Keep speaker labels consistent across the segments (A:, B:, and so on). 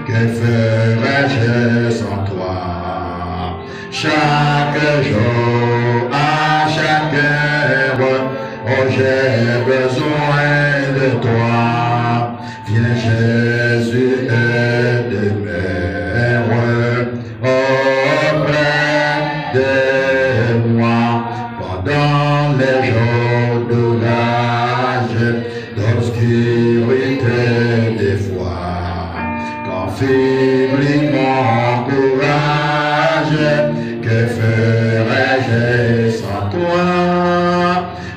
A: que ferais-je sans toi? Chaque jour, à chaque heure, oh j'ai besoin de toi. Viens Jésus et demeure auprès de moi pendant les jours d'orage, d'obscurité des fois, quand faiblit mon courage, que ferais-je sans toi?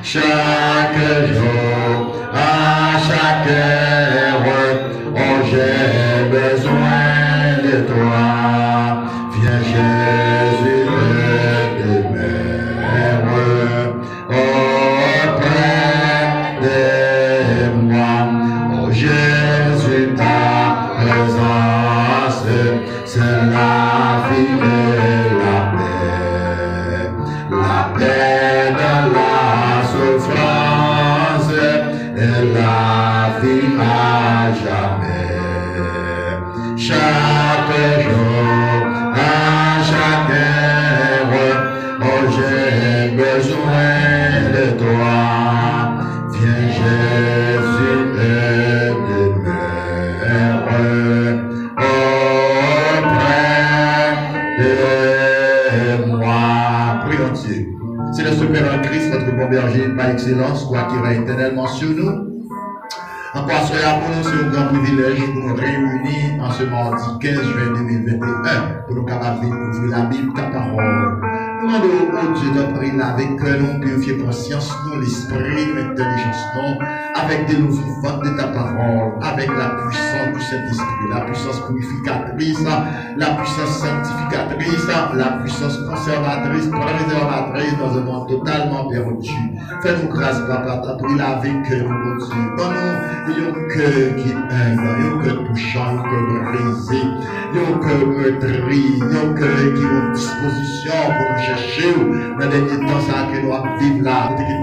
A: Chaque jour, à chaque heure, oh j'ai besoin de toi. Viens Jésus et demeure auprès de moi. Oh Jésus, ta présence, c'est la vie et la paix. La paix dans la souffrance et la vie à jamais. Chaque jour, à chaque heure, oh j'ai besoin de toi. Viens Jésus et demeure auprès de moi. Prions Dieu. C'est le Père en Christ, notre bon berger par excellence, quoi qui va éternellement sur nous. Encore cela pour nous, c'est un grand privilège pour nous réunir en ce mardi 15 juin 2021 pour nous capables d'ouvrir la Bible, ta parole. Nous demandons au Dieu de prier avec nous, purifier conscience, nous, l'esprit, l'intelligence, nous, avec des lots vivantes de ta parole, avec la puissance du Saint-Esprit, la puissance purificatrice, la puissance sanctificatrice, la puissance conservatrice, préservatrice dans un monde totalement perdu. Fais-nous grâce, Papa, t'as pris avec nous, mon Dieu. Donne-nous un cœur qui aime, un cœur touchant, un cœur brisé, un cœur meurtri, un cœur qui est en disposition pour nous chercher dans les derniers temps ça que nous allons vivre là.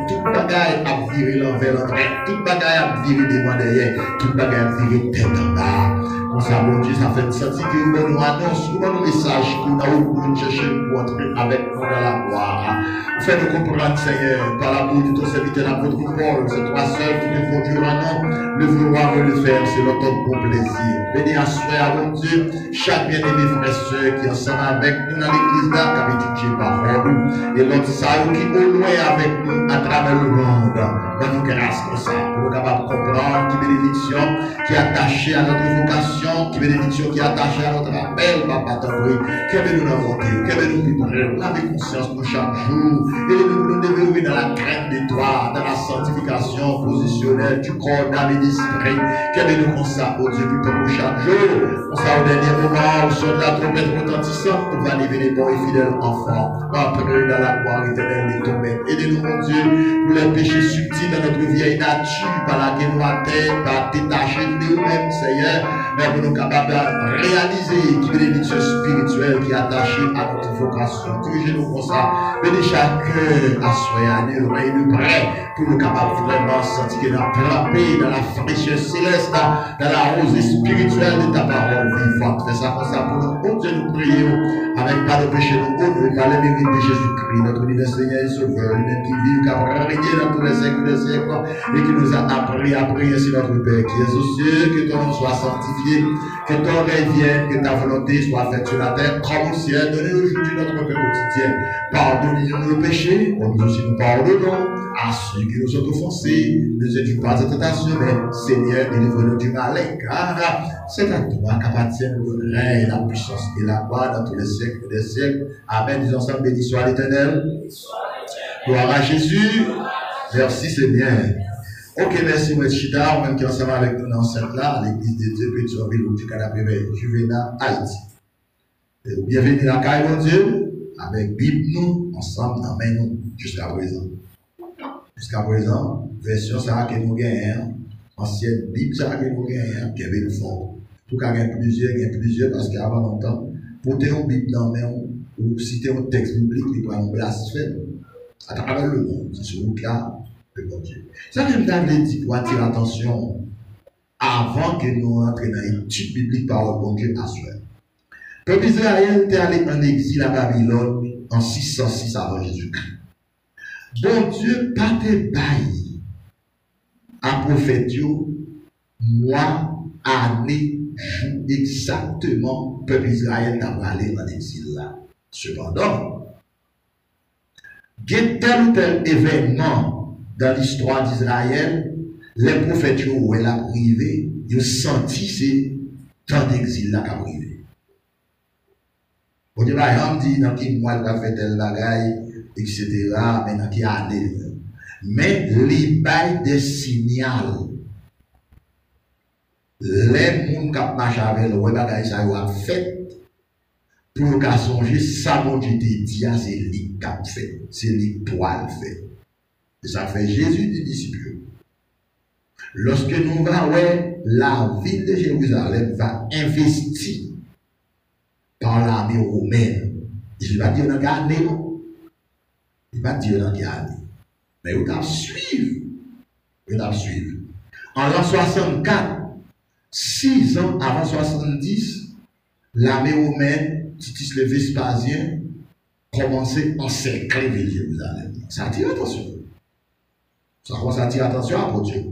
A: Tout bagaille a viré l'envers l'entrée, tout bagaille a viré devant derrière, tout bagaille a viré tête en bas. Comme ça, bon Dieu, ça fait une sentir que nous nous annonce, nous nous message que nous allons chercher pour entrer avec nous dans la gloire. Fais-nous comprendre, Seigneur, par l'amour de ton serviteur, l'apôtre Paul, c'est toi seul qui te conduire à nous, le vouloir et le faire, c'est notre bon plaisir. Bénis à soi, à mon Dieu, chaque bien-aimé frère et soeur qui est ensemble avec nous dans l'église là, qui a étudié parole, et l'autre ça, qui est au loin avec nous à travers le monde, dans nos grâces comme ça, pour nous capables de comprendre qui bénédiction qui est attachée à notre vocation, qui bénédiction qui est attachée à notre appel, Papa, t'en prie, que nous l'inventer, que nous préparer, la conscience pour chaque jour, et nous développer dans la crainte de toi, dans la sanctification positionnelle du corps, d'âme et d'esprit, que nous comme ça, au Dieu, pour chaque jour, on ça au dernier moment, sur la trompette retentissante, pour va lever les bons et fidèles enfants, après dans la gloire éternelle de ton Maître. Aidez-nous, mon Dieu, pour les péchés subtils dans notre vieille nature, par laquelle nous atteignons, par détacher de nous-mêmes, Seigneur, mais pour nous capables de réaliser qui bénédiction spirituelle qui est attachée à notre vocation. Dirigez-nous comme ça, bénis chaque à soi, nous règne prêt pour nous capables vraiment sentir que nous trempés dans la fraîcheur céleste, dans la rosée spirituelle de ta parole vivante. Fais ça comme ça pour nous. Oh Dieu, nous prions avec pas de péché, nous honorons par les mérites de Jésus-Christ, notre univers Seigneur et Sauveur, lui-même qui vit, qui a régné dans tous les siècles des siècles et qui nous a appris à prier sur notre Père qui est aux cieux, que ton nom soit sanctifié, que ton règne vienne, que ta volonté soit faite sur la terre comme au ciel. Donnez-nous aujourd'hui notre pain quotidien. Pardonnez-nous nos péchés, comme nous aussi nous pardonnons à ceux qui nous ont offensés. Ne induis pas en tentation, mais Seigneur, délivre-nous du malin, car c'est à toi qu'appartient le règne, la puissance et la gloire dans tous les siècles des siècles. Amen. Disons ensemble, béni soit l'Éternel. Gloire à Jésus. Merci, c'est bien. Ok, merci, M. Chita, même qui est ensemble avec nous dans cette là, à l'église de Dieu, Pétionville, du Canapé, Juvénal, Haïti. Bienvenue à Caille, mon Dieu, avec Bible, nous, ensemble, dans main nous, jusqu'à présent. Jusqu'à présent, version ça que nous gagnons, ancienne Bible ça que nous gagnons, qui avait le fond. Tout cas, il y a plusieurs, parce qu'avant longtemps, pour tenir une Bible dans main, ou citer un texte biblique, il doit nous blasphémer. À travers le monde, c'est sur le cas de mon Dieu. Ça que je t'avais dit pour attirer l'attention avant que nous entrions dans l'étude biblique parole bon Dieu à soi. Le peuple d'Israël était allé en exil à Babylone en 606 avant Jésus-Christ. Bon Dieu pas te bail à prophète mois, année, jour exactement le peuple d'Israël n'a pas allé en exil là. Cependant, il y a tel ou tel événement dans l'histoire d'Israël, les prophètes où elle a privé, ils ont senti ces temps d'exil là qu'a privé. On dit, on dit, dans qui mois il a fait tel bagaille, etc., mais dans qui année. Mais les bails des signaux, les gens qui marchent avec le bagaille, ça a fait, pour qu'à songer, ça, mon Dieu, dit, c'est lui qui a fait, c'est lui qui a fait. Et ça fait Jésus des disciples. Lorsque nous voyons la ville de Jérusalem va investir par l'armée romaine, je ne vais pas dire dans quelle année, je ne vais pas dire dans quelle année, mais vous devez suivre. Vous devez suivre. En l'an 64, 6 ans avant 70, l'armée romaine, Titus le Vespasien, commençait à encercler la ville de Jérusalem. Ça attire attention. Ça commence à attirer attention à Dieu.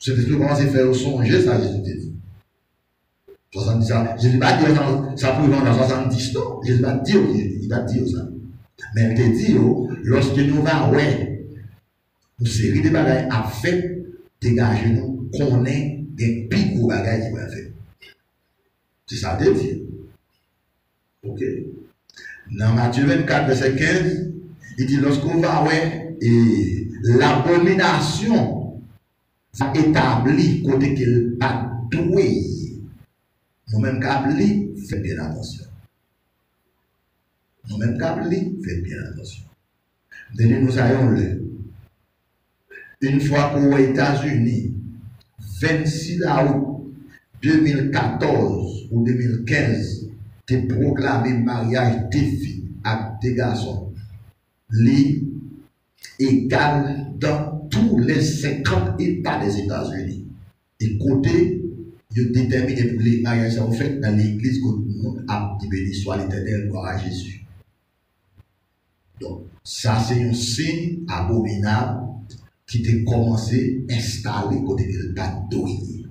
A: C'est ce que commence à faire songer, ça, Jésus dit. 70 ans. Je ne vais pas dire ça pour vendre dans 70 ans. Je ne vais pas dire, il va dire ça. Mais il te dit, lorsque nous allons, une série de bagages à faire, dégager nous, qu'on ait des pics ou bagages qui vont faire. C'est ça te dit. Ok. Dans Matthieu 24, verset 15, il dit, lorsqu'on va, l'abomination va établir côté qu'il pas doué. Nous-mêmes câblis, faites bien attention. Nous-mêmes câblis, faites bien attention. Donnez nous ayons le. Une fois qu'aux États-Unis, 26 août 2014 ou 2015, tu proclamé mariage des filles avec des garçons, égal dans tous les 50 États des États-Unis. Et côté, je détermine pour les mariages sont faits dans l'église que le monde a dit béni soit l'Éternel, gloire à Jésus. Donc, ça c'est un signe abominable qui a commencé à installer côté de la douille.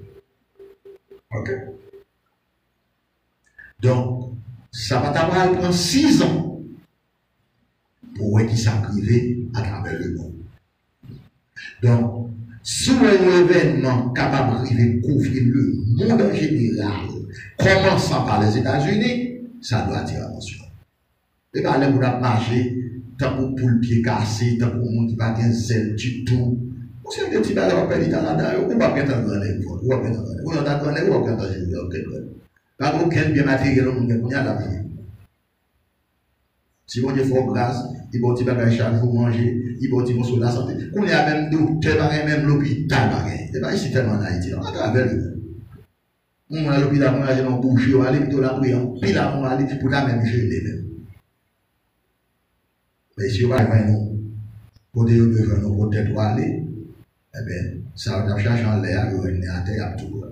A: Ok? Donc, ça va prendre 6 ans pour voir qui s'arrive à travers le monde. Donc, si un événement capable de couvrir le monde en général, commençant par les États-Unis, ça doit attirer l'attention. Et pas les gens qui marcher, tant pour le pied cassé, tant pour le monde qui va bien zèle du tout. Vous savez, des petits bagages en pays Canada, on va bien t'entendre, on va bien t'entendre, on va t'entendre, on va bien t'entendre. Pas aucun bien matériel, on a la vie. Si vous avez fort grâce, il va dire chaque jour manger, il va dire sur la santé. On est à même docteur, même l'hôpital. C'est pas ici tellement en Haïti, à travers le monde. On a l'hôpital, on a un boucher, on a l'hôpital, on a pile, on a l'hôpital pour la même chose. Mais si on va voir nous, pour des besoins, nous peut-être aller, eh bien, ça va chercher en l'air, on est à terre, à tout.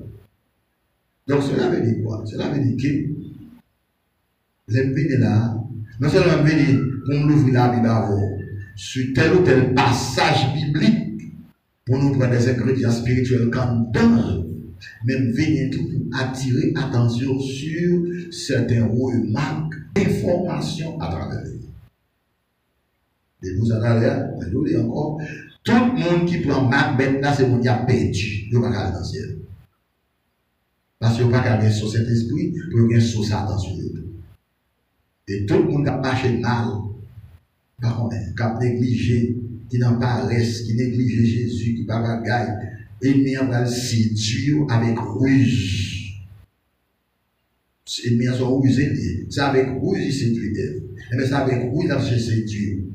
A: Donc cela veut dire quoi? Cela veut dire que les pays là, non seulement venir pour nous ouvrir la Bible avant, sur tel ou tel passage biblique, pour nous prendre des ingrédients spirituels comme dans, même venir tout pour attirer attention sur certains remarques, informations à travers les. Et vous en avez encore, tout le monde qui prend Macbeth là, c'est le monde qui a perdu, il ne va pas aller dans le ciel. Parce qu'il n'y a pas qu'à sur cet esprit, pour qu'il y ait sur Satan sur eux. Et tout le monde qui a marché mal, qui a négligé, qui n'a pas reste, qui néglige Jésus, qui n'a pas bagaille, et il va le séduire avec ruse. Il sont rusés, c'est avec ruse il séduit. Mais c'est avec ruse il se séduire.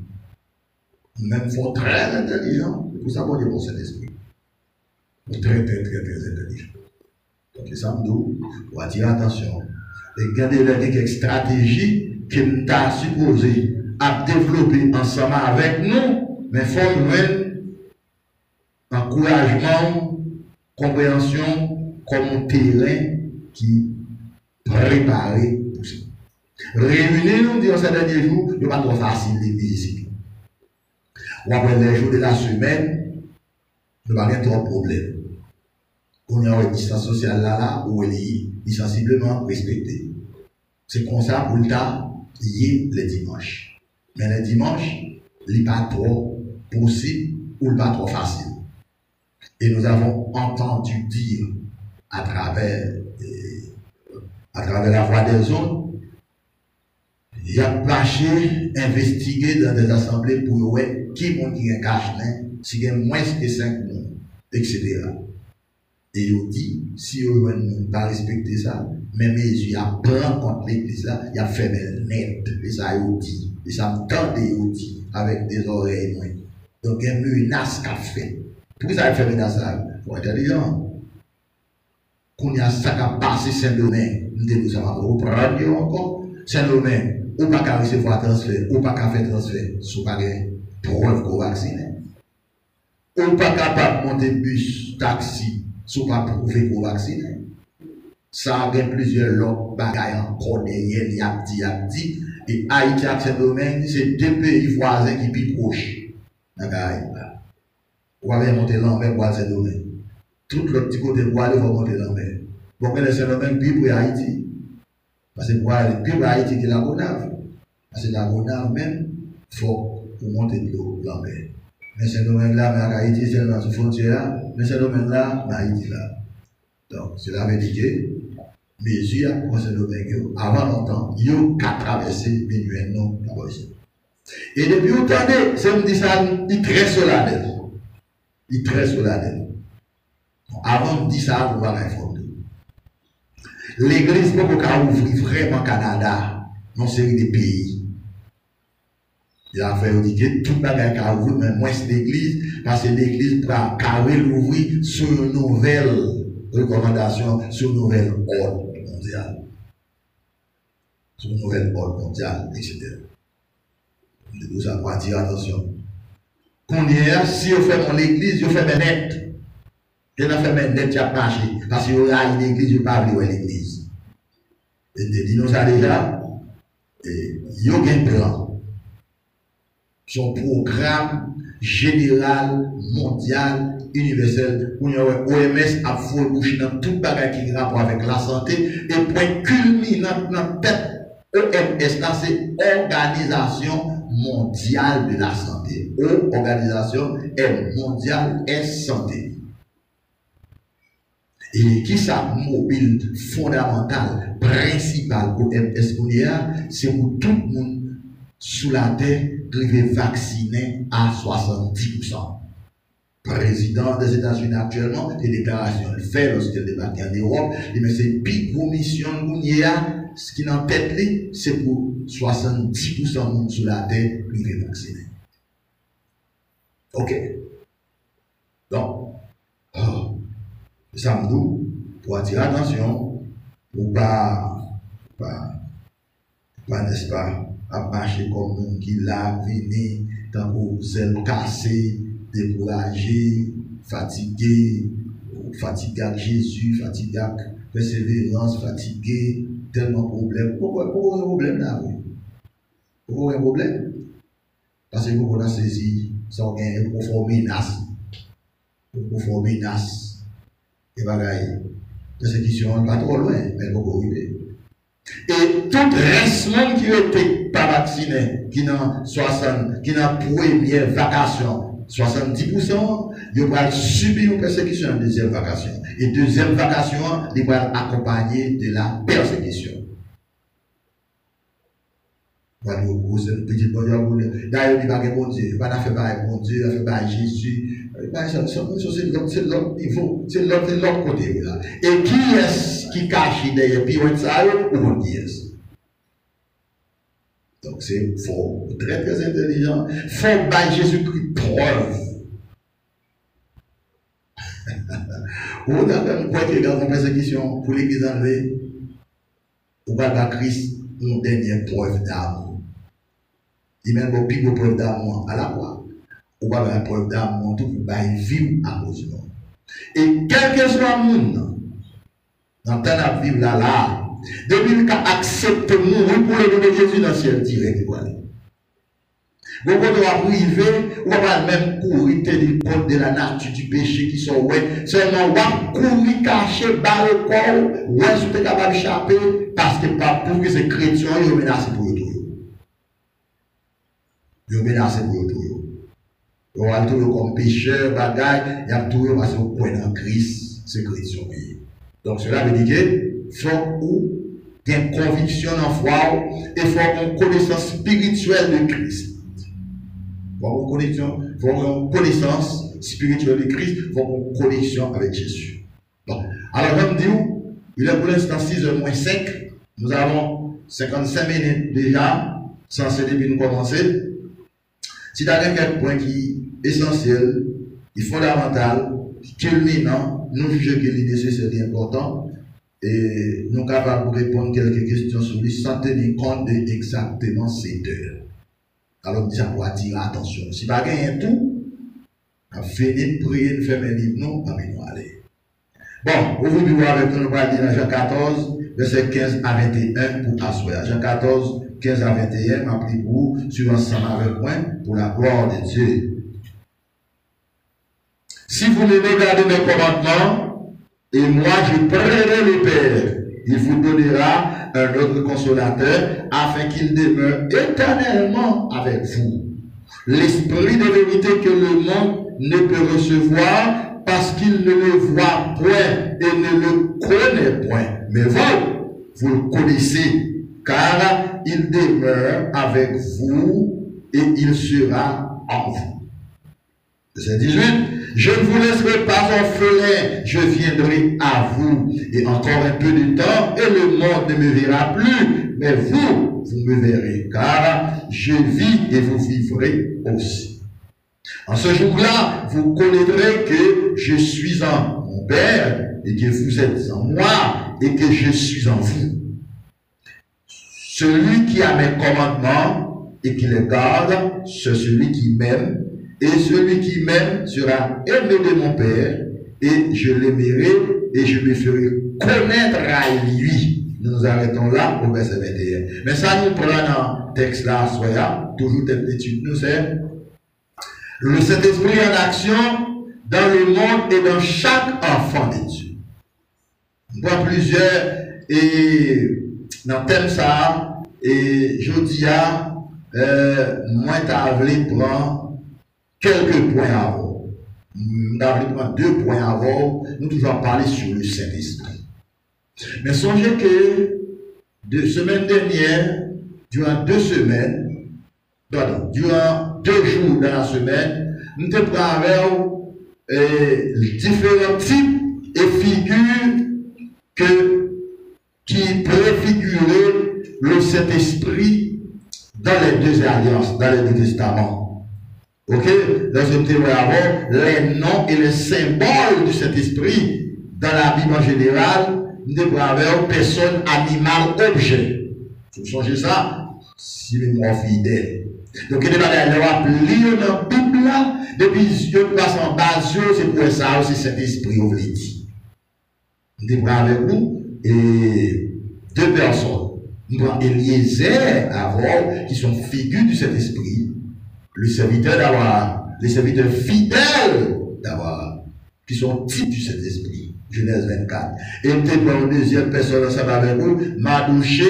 A: Même il faut très intelligent, pour ça, pour cet esprit. Il faut très intelligent. Donc, ça me dit, il faut attirer attention. Et regardez quelques stratégies que nous avons supposé à développer ensemble avec nous, mais il faut nous encouragement, compréhension comme un terrain qui préparé pour ça. Réunir nous, ces derniers jours, ce n'est pas trop facile l'église ici. Ou après les jours de la semaine, nous n'avons pas trop de problème. On a une distance sociale là, où elle est sensiblement respectée. C'est comme ça pour le temps, il les dimanches. Mais les dimanches, il n'est pas trop possible ou pas trop facile. Et nous avons entendu dire à travers la voix des autres, il y a marché, investigué dans des assemblées pour voir qui est qui est caché, s'il y a moins de 5 noms, etc. Et il dit, si on ne pas respecter ça, même il a prend contre l'église là, il a fait net, et ça il dit, et ça me tente il dit, avec des oreilles moins. Donc il y a une menace qu'a fait. Pourquoi ça a fait menace là? Pour être intelligent. Qu'on y a ça qui a passé Saint-Domingue, nous ça va reprendre encore. Saint-Domingue, ou pas qu'à recevoir transfert, ou pas qu'à faire transfert, sous pas de preuve qu'on vacciné. Ou pas capable de monter bus, taxi, sous pas prouver qu'on vacciné. Ça a plusieurs autres bagailles encore derrière, il y a dit, et Haïti et Saint-Domingue, c'est deux pays voisins qui sont proches. Ou avez monté l'envers pour Saint-Domingue. Tout le petit côté pour aller monter l'envers. Pourquoi les Saint-Domingue puis pour Haïti? Parce que pour aller puis pour Haïti qui est la Gonave. Parce que la Gonave même, il faut monter l'envers. Mais Saint-Domingue là, mais Haïti, c'est dans la frontière, mais Saint-Domingue là, mais Haïti là. Donc, cela veut dire que mesure pour Saint-Domingue, avant longtemps, il y a traversé minuit non la voici. Et depuis autant de, c'est me dit ça, il est très solennel. Il est très solennel. Avant de dire ça, vous allez informer. L'église peut pas ouvrir vraiment Canada, dans une série de pays. Il a fait dire que tout le monde a ouvert, mais moins l'église, parce que l'église peut l'ouvrir sur une nouvelle recommandation, sur une nouvelle ordre mondial. Sur une nouvelle ordre mondiale, etc. Nous avons attiré attention. Qu'on y est, si on fait mon église, on fait mes net. Et on fait mes net, il y a marché. Parce qu'il y a une église, je ne peux pas aller l'église. Et te dis nous ça déjà, il y a un plan. Son programme général, mondial, universel, où il y a OMS à fond bouche dans tout bagage qui a rapport avec la santé, et point culminant dans tête OMS, là, c'est Organisation mondiale de la santé. Organisation mondiale et santé. Et qui ça mobile fondamental, principal pour MSONIA, c'est pour tout le monde sous la terre privé vacciné à 70%. Président des États-Unis actuellement, les déclarations le fait lorsqu'il débarque en Europe, mais c'est big mission ce qui est en tête, c'est pour 70% de monde sur la terre privé vacciné. Ok. Donc, ça me dit, pour attirer attention, pour pas, n'est-ce pas, à marcher comme nous qui l'a venu, tant que zèle cassé, découragé, fatigué, fatigué avec Jésus, fatigué avec persévérance, fatigué, tellement de problèmes. Pourquoi un problème là? Pourquoi un problème? Parce que vous avez saisi, ça a une profonde menace. Une profonde menace. Et bagaille. Persécution, pas trop loin, mais beaucoup arriver. Et tout reste monde qui n'était pas vacciné, qui n'a première vacation, 70%, il va subir une persécution en deuxième vacation. Et deuxième vacation, il va accompagner de la persécution. Voilà, c'est une petite bonne. D'ailleurs, il va dire bon Dieu, il va faire par bon Dieu, il va faire par Jésus. C'est l'autre niveau, c'est l'autre côté. Là. Et qui est-ce qui cache derrière puis on ça ou qui est-ce? Donc c'est fort, très très intelligent. Faut par Jésus-Christ preuve. On a même quoi qu'il y a une persécution pour l'église enlevée. Ou pas par Christ une dernière preuve d'amour. Il met une plus preuve d'amour à la fois. Ou pas une preuve d'amour tout pour vivre à cause de nous. Et quel que soit le monde, Dans le temps de vivre là. Depuis qu'il a accepté de mourir pour le nom de Jésus dans le ciel direct. Vous pouvez arriver, ou va même courir compte de la nature du péché qui sont ouais. Seulement, on va courir, cacher, barrer le corps, ouais, si vous êtes capable d'échapper, parce que pas pour que ces chrétiens, ils sont menacés pour le tout. Ils sont menacés pour le tout. Ils ont tout comme pécheur, bagaille, ils ont tout parce qu'ils croient dans Christ, c'est chrétien. Donc, cela veut dire que faut ou une conviction en foi et faut une connaissance spirituelle de Christ. Faut une connaissance spirituelle de Christ, faut une connexion avec Jésus. Bon. Alors, comme dit, il est pour l'instant 6h-5. Nous avons 55 minutes déjà, censé depuis nous commencer. Si tu as quelques points qui est essentiel, qui est fondamental, qui est culminant, nous jugeons que l'idée c'est important et nous sommes capables de répondre quelques questions sur lui sans tenir compte de exactement cette heure. Alors, ça pour attirer l'attention. Si pas gagner tout, on finit de prier, de faire mes livres, non, on va nous aller. Bon, aujourd'hui, avec nous, on va lire dans Jean 14, verset 15 à 21 pour asseoir. Jean 14, 15 à 21, m'a pris pour vous, suivant ensemble avec moi, pour la gloire de Dieu. Si vous m'aimez, gardez mes commandements, et moi je prierai le Père. Il vous donnera un autre consolateur afin qu'il demeure éternellement avec vous. L'esprit de vérité que le monde ne peut recevoir parce qu'il ne le voit point et ne le connaît point. Mais vous le connaissez, car il demeure avec vous et il sera en vous. Verset 18. Je ne vous laisserai pas orphelin, je viendrai à vous. Et encore un peu de temps, et le monde ne me verra plus. Mais vous me verrez, car je vis et vous vivrez aussi. En ce jour-là, vous connaîtrez que je suis en mon Père, et que vous êtes en moi, et que je suis en vous. Celui qui a mes commandements et qui les garde, c'est celui qui m'aime. Et celui qui m'aime sera aimé de mon Père, et je l'aimerai, et je me ferai connaître à lui. Nous nous arrêtons là au verset 21. Mais ça nous prend dans le texte là, soyez toujours cette étude, nous c'est le Saint-Esprit en action dans le monde et dans chaque enfant de Dieu. On voit plusieurs, et dans le thème ça, et je dis à, moi t'as voulu prendre quelques points avant. Nous avons pris 2 points avant. Nous toujours parler sur le Saint-Esprit. Mais songez que de semaine dernière, durant 2 semaines, durant 2 jours dans la semaine, nous avons pris différents types et figures qui préfiguraient le Saint-Esprit dans les 2 alliances, dans les 2 testaments. Ok, dans ce thème avant, les noms et les symboles du Saint-Esprit dans la Bible en général, nous devons avoir personne, animal, objet. Vous changez ça, si les mots fidèles. Donc, il y a des gens qui lire dans la Bible là, depuis Dieu passe en bas, c'est pour ça aussi Saint-Esprit, on veut dire. Nous devons avec nous et 2 personnes. Nous avons Eliezer avant, qui sont figures du Saint-Esprit. Le serviteur d'avoir, les serviteurs fidèles d'avoir, qui sont types du Saint-Esprit. Genèse 24. Et peut-être pour une deuxième personne ensemble avec vous, Madouché,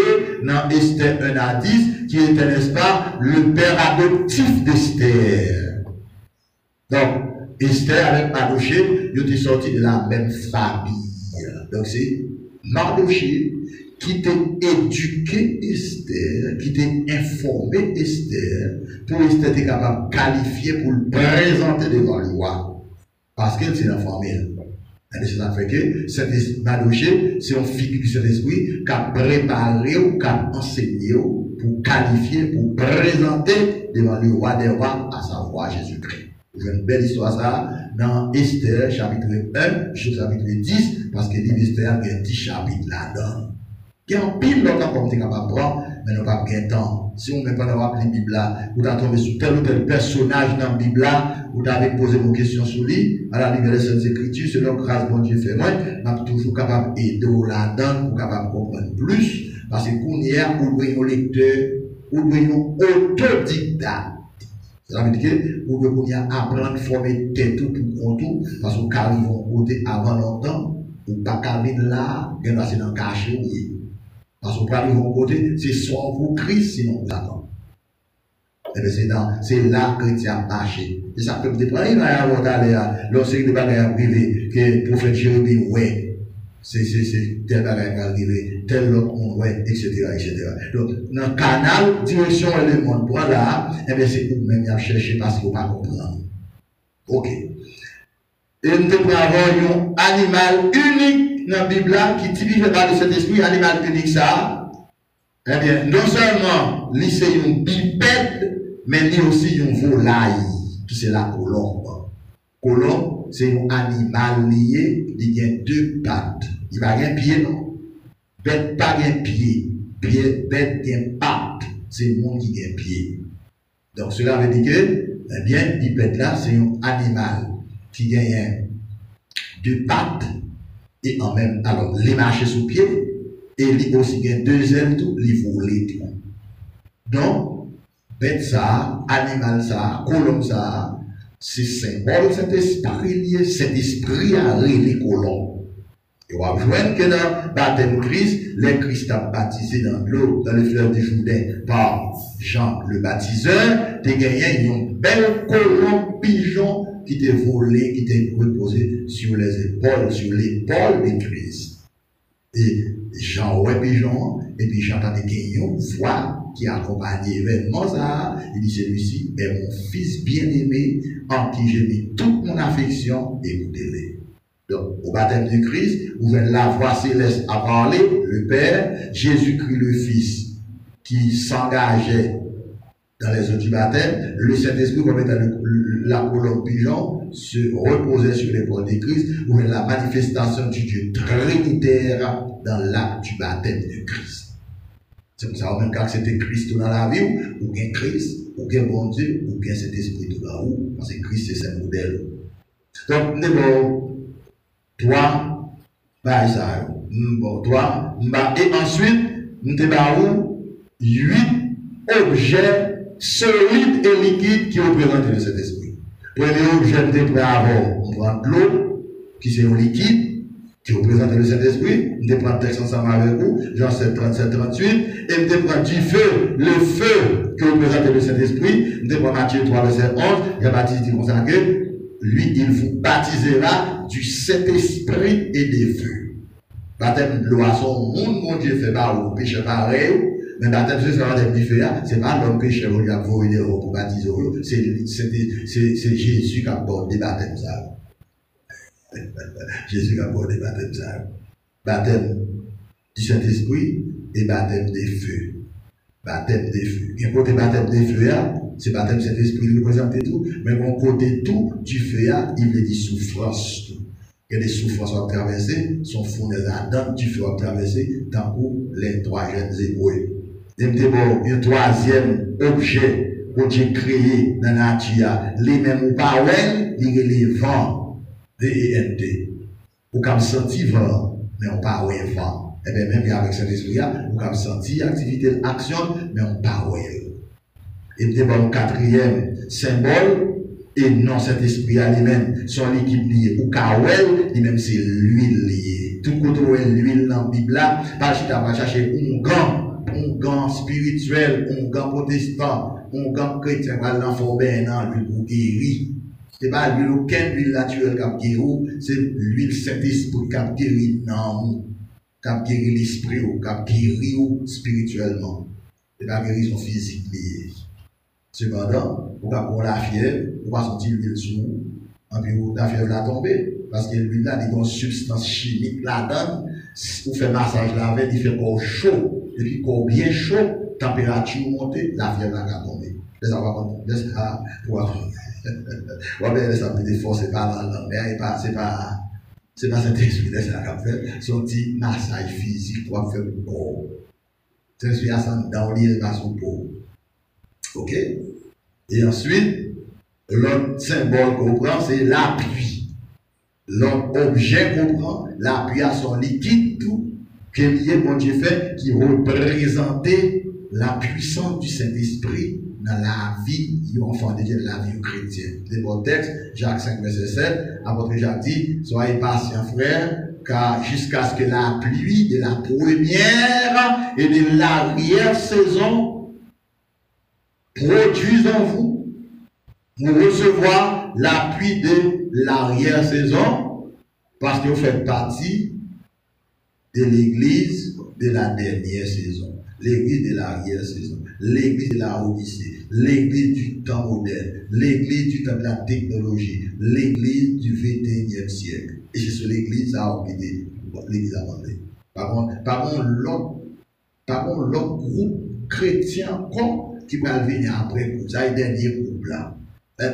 A: dans Esther 1 à 10, qui était, n'est-ce pas, le père adoptif d'Esther. Donc, Esther avec Madouché, ils étaient sortis de la même famille. Donc, c'est Madouché qui t'a éduqué Esther, qui t'a informé Esther, pour Esther être capable de qualifier pour le présenter devant le roi. Parce qu'elle s'est informée. Et ça fait que cet Madouché, c'est une figure du Saint-Esprit qui a préparé ou qui a enseigné pour qualifier, pour présenter devant le roi des rois, à savoir Jésus-Christ. Vous avez une belle histoire ça dans Esther, chapitre 1, chapitre 10, parce que livre Esther, il y a un petit chapitre là-dedans. Il y a un pile d'autres comme tu es capable de prendre mais nous pas de temps. Si on ne met pas dans la Bible là, vous avez tombé sur tel ou tel personnage dans la Bible là, vous avez posé vos questions sur lui, à la lumière des Saintes Écritures, selon grâce bon Dieu fait moi, je suis toujours capable d'aider là-dedans pour capable de comprendre plus, parce que qu'on y a, vous voyez nos lecteurs, vous voyez nos autodidactes. Ça veut dire que vous devez apprendre à former tête tout pour tout, parce que quand ils vont côté avant longtemps, ou pas qu'à venir là, ils vont dans le cachet. Parce que quand ils vont côté, c'est soit pour Christ, sinon vous attendez. Et bien c'est là que tu as marché. Et ça peut me dire, il va y avoir d'aller lorsque des bagages privés, que le prophète Jérémie, ouais, c'est tel bagage qui arrive, tel autre, ouais, etc., etc. Donc, dans le canal, direction et le monde, pour là, et bien c'est pour même chercher parce qu'il ne faut pas comprendre. Ok. Et nous devons avoir un animal unique dans la Bible qui typifie par de cet esprit, animal unique ça. Eh bien, non seulement, c'est un bipède, mais il aussi un volaille, qui c'est la colombe. Colombe, c'est un animal lié, il a deux pattes. Il n'a pas un pied, non. Bête pas un pied. Bête a patte. C'est le monde qui a un pied. Donc cela veut dire que, eh bien, bipède là, c'est un animal qui a deux pattes et en même, alors, les marcher sous pied et il aussi a deux ailes, tout, les voler tout. Donc, bête ça, animal ça, colombe ça, c'est symbole cet esprit lié, cet esprit a les colombes. Et on va voir que dans le baptême Christ, les Christ a baptisé dans l'eau, dans le fleuve du Jourdain, par Jean le baptiseur, tu as gagné une belle colombe pigeon qui t'est volé, qui t'est reposé sur les épaules de Christ. Et Jean ouais pigeon, et puis j'entendais qu'il y a une voix qui accompagne l'événement ça, il dit celui-ci est mon fils bien-aimé, en qui j'ai mis toute mon affection, écoutez-le. Donc, au baptême du Christ, vous venez la voix céleste à parler, le Père, Jésus-Christ le Fils, qui s'engageait dans les eaux du baptême, le Saint-Esprit, comme étant la colombe pigeon, se reposait sur l'épaule de Christ, vous venez la manifestation du Dieu trinitaire dans l'acte du baptême du Christ. C'est pour ça, même quand c'était Christ dans la vie, ou bien Christ, ou bien bon Dieu, ou bien cet esprit tout là haut, parce que Christ c'est ce modèle. Donc, d'abord, toi, bah, ça, bon, toi, et ensuite, nous avons 8 objets solides et liquides qui représentent cet esprit. Premier objet, nous devons avoir, on prend de l'eau, qui c'est un liquide, qui représente le Saint-Esprit. Nous devons prendre le texte ensemble avec vous, Jean 7, 37, 38, et nous devons prendre du feu, le feu qui représente le Saint-Esprit. Nous devons prendre Matthieu 3, verset 11, Jean-Baptiste dit comme ça que, lui, il vous baptisera du Saint-Esprit et des feux. Baptême de l'eau à son monde, mon Dieu fait pas ou péché pareil, mais baptême de baptême du feu, c'est pas l'homme péché qui a volé pour baptiser, c'est Jésus qui a porté des baptêmes ça. Jésus qui a porté des baptêmes ça. Baptême du Saint-Esprit et baptême des feux. Baptême des feux. Et côté baptême des feux, c'est baptême de Saint-Esprit qui représente tout, mais mon côté tout du feu, il veut dire souffrance. Il y a des souffrances à traverser, son fournaise ardente du feu à traverser, tant que les trois jeunes hébreux. Et bon, un troisième objet que j'ai créé dans la nature, les mêmes ou pas, il est les vents, V-E-N-T. Ou comme sentir vent, mais on pas ouais vent. Et bien, même avec cet esprit-là, ou comme sentir activité, action, mais on pas ouais. Et puis, bon, quatrième symbole, et non cet esprit à lui-même, son liquide lié, ou kawel, lui-même c'est l'huile liée. Tout côté où l'huile dans la Bible là, pas chercher un gant spirituel, un gant protestant, un gant chrétien, par exemple, l'huile pour guérir. C'est pas l'huile, aucune huile naturelle qui guérit, c'est l'huile Saint-Esprit qui guérit non, qui guérit l'esprit, qui guérit spirituellement. C'est pas guérison physique liée. Cependant, on va prendre la fièvre, on va sentir l'huile sous vous, et puis la fièvre va tomber. Parce que l'huile là, il y a une substance chimique là-dedans, vous faites massage là avec, il fait corps chaud, et puis corps bien chaud, température montée, la fièvre là va tomber. Laisse ça peut être force, c'est pas la langue, c'est pas cet esprit, laisse ça faire, son petit massage physique pour faire le corps. Saint-Esprit a dans l'élévation pour. Ok? Et ensuite, l'autre symbole qu'on prend, c'est l'appui. L'autre objet qu'on prend, l'appui à son liquide, tout, que lié, bon Dieu fait, qui représentait la puissance du Saint-Esprit dans la vie du enfant de Dieu, la vie chrétienne. C'est bon texte, Jacques 5, verset 7, apôtre Jacques dit, soyez patients, frères, car jusqu'à ce que la pluie de la première et de l'arrière-saison produise en vous, pour recevoir l'appui de l'arrière-saison, parce que vous faites partie de l'église de la dernière saison, l'église de l'arrière-saison, l'église de la Odyssée, l'église du temps moderne, l'église du temps de la technologie, l'église du 21e siècle. Et c'est sur l'église ça a été l'église abandonnée. Par contre, l'autre groupe chrétien qui va venir après, ça est le dernier groupe là.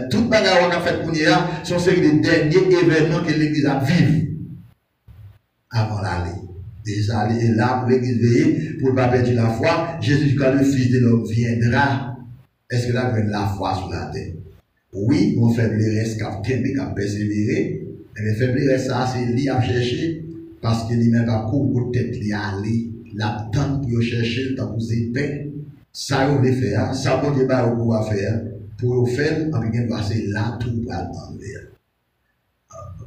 A: Tout le bagage qu'on a fait pour nous, sont les derniers événements que l'église a vécu avant l'aller. Déjà, et là, pour l'église veiller, pour ne pas perdre la foi, Jésus, quand le Fils de l'homme viendra, est-ce que là, il y a la foi sur la terre? Oui, on faiblesse qui a persévéré, mais faiblesse, ça, c'est lui à chercher, parce que lui-même va courir tête, lui aller, l'attendre pour chercher, le temps pour s'éteindre. Ça, vous voulez faire, ça, vous voulez pas pouvoir faire, pour faire, en fait, c'est là tout pour attendre.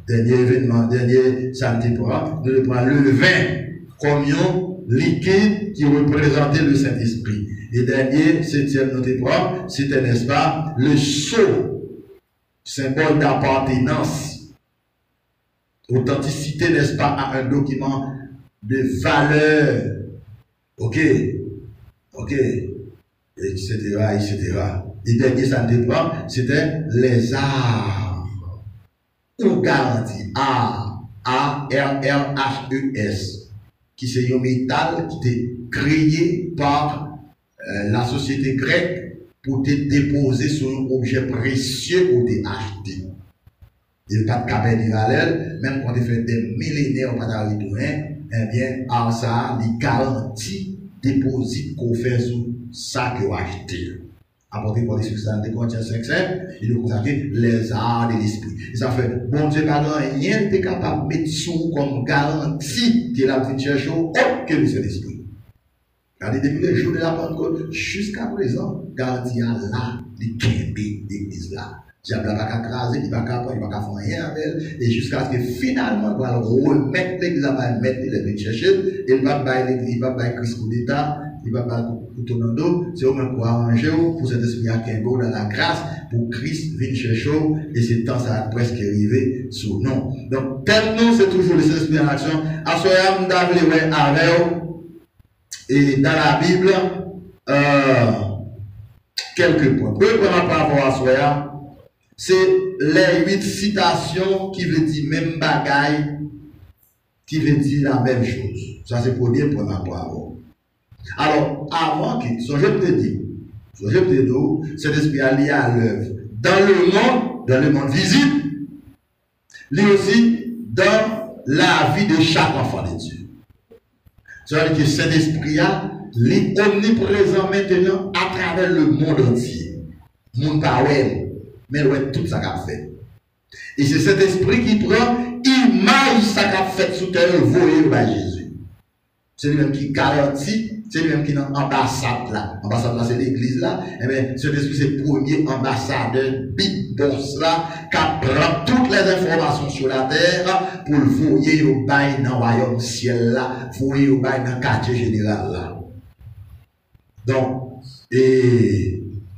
A: Dernier événement, dernier samedi pour nous prendre le vin, communion liquide qui représentait le Saint-Esprit. Et dernier, septième notre épreuve, c'était, n'est-ce pas, le sceau, symbole d'appartenance, authenticité, n'est-ce pas, à un document de valeur. Ok, etc., etc. Et dernier samedi épreuve, c'était les armes. Ou garantie A-R-R-H-E-S, qui c'est un métal qui était créé par la société grecque pour te déposer sur un objet précieux ou te acheter. Il n'y a pas de cabane parallèle, même quand on fait des millénaires, on va pas retourner, eh bien, en ça, les garanties déposent qu'on fait sur ça que vous achetez. Apporté pour les succès de Corinthiens 5.7, il nous consacre les arts de l'esprit. Et ça fait, bon Dieu, pas rien n'est capable de mettre sous comme garantie qu'il a fait chercher autre que le Saint-Esprit. Regardez, depuis le jour de la Pentecôte, jusqu'à présent, garantie à là, les quintés d'église là. Diable n'a pas qu'à craser, il n'a pas qu'à faire rien avec elle, et jusqu'à ce que finalement, il va remettre l'église, il va mettre les chercher, il va bailler l'église, il va bailler Christ coup d'État, il va pas tout au dos, c'est au même pour arranger pour cet esprit à Kengo dans la grâce, pour Christ vienne chercher, et c'est temps ça a presque arrivé sous nom. Donc, tel nom, c'est toujours le Saint-Esprit en action. À ce moment, nous avons et dans la Bible, quelques points. Premier point par rapport à Soya, c'est les 8 citations qui veulent dire même bagaille, qui veulent dire la même chose. Ça, c'est le premier point par rapport à vous. Alors, avant que, je te dis, cet esprit allié à l'œuvre dans le monde visible, lui aussi dans la vie de chaque enfant de Dieu. C'est-à-dire que cet esprit est omniprésent maintenant à travers le monde entier. Monde pas ouais, mais ouais tout ça qu'a fait. Et c'est cet esprit qui prend image ça qu'a fait sous terre voyé par Jésus. C'est lui-même qui garantit. C'est lui-même qui est dans l'ambassade là. L'ambassade là, c'est l'église là. Et bien, cet esprit, c'est le premier ambassadeur, big boss là, qui prend toutes les informations sur la terre pour le voyer au bail dans le royaume ciel là, voyer au bail dans le quartier général là. Donc,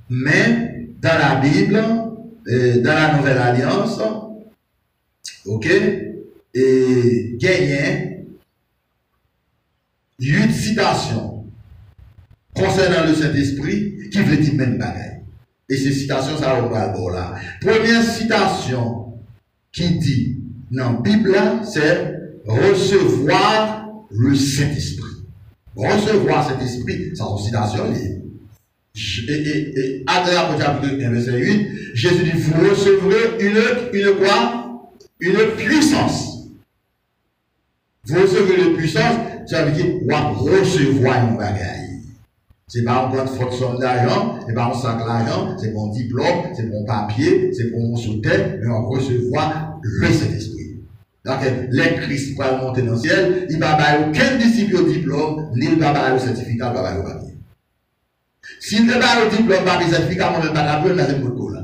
A: mais dans la Bible, dans la Nouvelle Alliance, ok, et gagnait 8 citations concernant le Saint-Esprit qui veut dire même bagaille. Et ces citations, ça va au là. Première citation qui dit dans la Bible, c'est recevoir le Saint-Esprit. Recevoir cet esprit, c'est une citation libre. Et à chapitre 1, verset 8, Jésus dit, vous recevrez une quoi? Une puissance. Vous recevrez une puissance, ça veut dire, recevoir une bagaille. C'est pas une grande forte somme d'argent, c'est pas un sac d'argent, c'est mon diplôme, c'est mon papier, c'est pour mon sous-tête, mais on recevoir le Saint-Esprit. Donc, les Christ pour monter dans le ciel, il ne va pas aucun disciple au diplôme, ni il va pas au certificat, il va pas au papier. S'il ne va pas au diplôme, pas au certificat, moi-même pas capable, mais c'est mon coup là.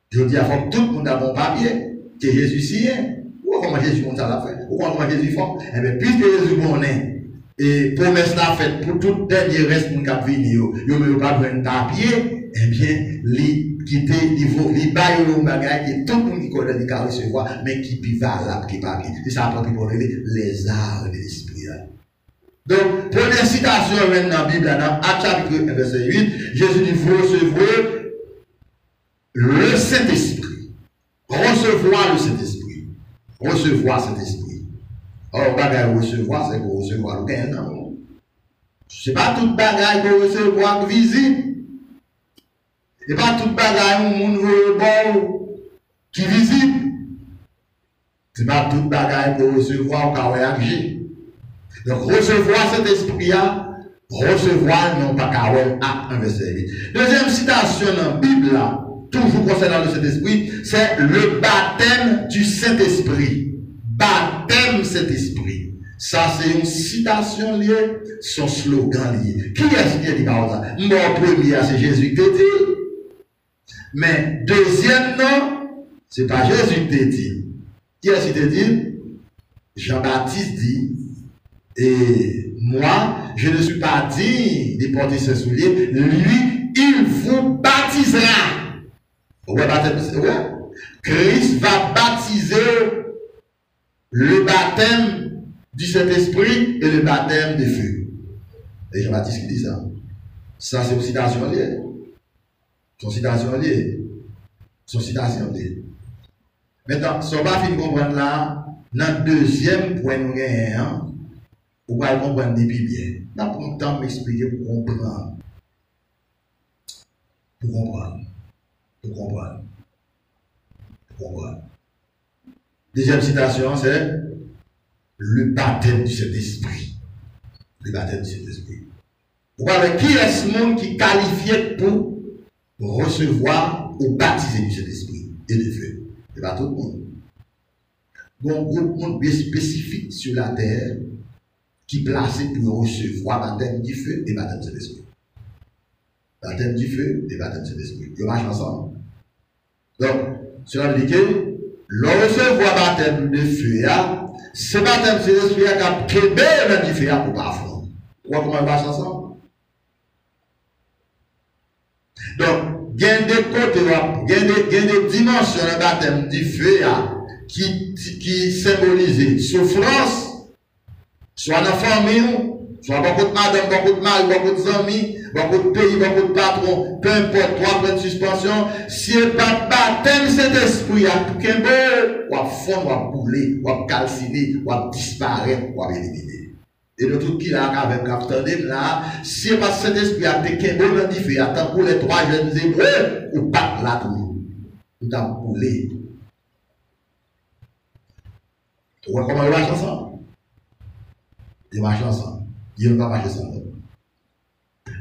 A: Je dis, il faut que tout le monde a bon papier, que Jésus signe. Ou comment Jésus monte à la fin? Ou comment Jésus fait? Eh bien, puisque Jésus connaît, et promesse la faite pour tout dernier reste mon cap vini, yo ne pas prendre papier, eh bien, li quitter, li baille le bagage, et tout le monde qui connaît, il peut recevoir, mais qui peut valable, qui papier. C'est ça, après, pour les arts de l'esprit. Donc, première citation, dans la Bible, dans Actes chapitre 1, verset 8, Jésus dit, vous recevrez le Saint-Esprit. Recevoir le Saint-Esprit. Recevoir cet esprit. Or, bagage recevoir, c'est pour recevoir le gain, non? C'est pas tout bagage pour recevoir visible. C'est pas tout bagage où monde veut bon qui visible. C'est pas tout bagage pour recevoir ou réagir. Donc, recevoir cet esprit-là, recevoir non pas qu'à acte 1 verset 8. Deuxième citation dans la Bible, là, toujours concernant le Saint-Esprit, c'est le baptême du Saint-Esprit. Baptême Saint-Esprit. Ça, c'est une citation liée, son slogan lié. Qui est-ce qui a dit par ça? Mon premier, c'est Jésus qui t'a dit. Mais deuxième nom, c'est pas Jésus qui t'a dit. Qui est-ce qui t'a dit? Jean-Baptiste dit, et moi, je ne suis pas digne de porter ses souliers. Lui, il vous baptisera. Ouais, Christ va baptiser le baptême du Saint-Esprit et le baptême de feu. Et Jean-Baptiste qui dit ça. Ça, c'est une citation liée. Son citation liée. Son citation liée. Maintenant, si on va finir de comprendre là, dans le deuxième point, nous gagnons, on va comprendre depuis bien. Nous avons le temps de m'expliquer pour comprendre. Pour comprendre. Pour comprendre. Pour comprendre. Deuxième citation, c'est le baptême du Saint-Esprit. Le baptême du Saint-Esprit. Pourquoi qui est ce monde qui qualifié pour recevoir ou baptiser du Saint-Esprit et de feu? Ce n'est pas tout le monde. Bon, groupe monde bien spécifique sur la terre qui est placé pour recevoir baptême du feu et baptême du Saint-Esprit. Baptême du feu et baptême du Saint-Esprit. Ils marchent ensemble. Donc, cela veut dire que le recevoir baptême de feu, ce baptême de Saint-Esprit qui a créé le feu pour pas affronter. Comment ils marchent ensemble? Donc, il y a des côtés, il y a des dimensions de baptême du feu qui symbolisent souffrance, soit dans la famille, soit beaucoup de madame, beaucoup de mari, beaucoup d'amis, beaucoup de pays, beaucoup de patrons, peu importe, trois points de suspension. Si il n'y a pas de baptême, cet esprit, tout qu'un beau, ou à fond, ou à bouler, ou à calciner, ou à disparaître, ou à éliminer. Et le truc qui a avec Captain là, si il n'y a pas cet esprit, à qu'un beau, on dit, attends pour les trois jeunes hébreux, ou pas là tout. Ou à bouler. Tu vois comment ils marchent ensemble? Ils marchent ensemble. Ils ne vont pas marcher ensemble.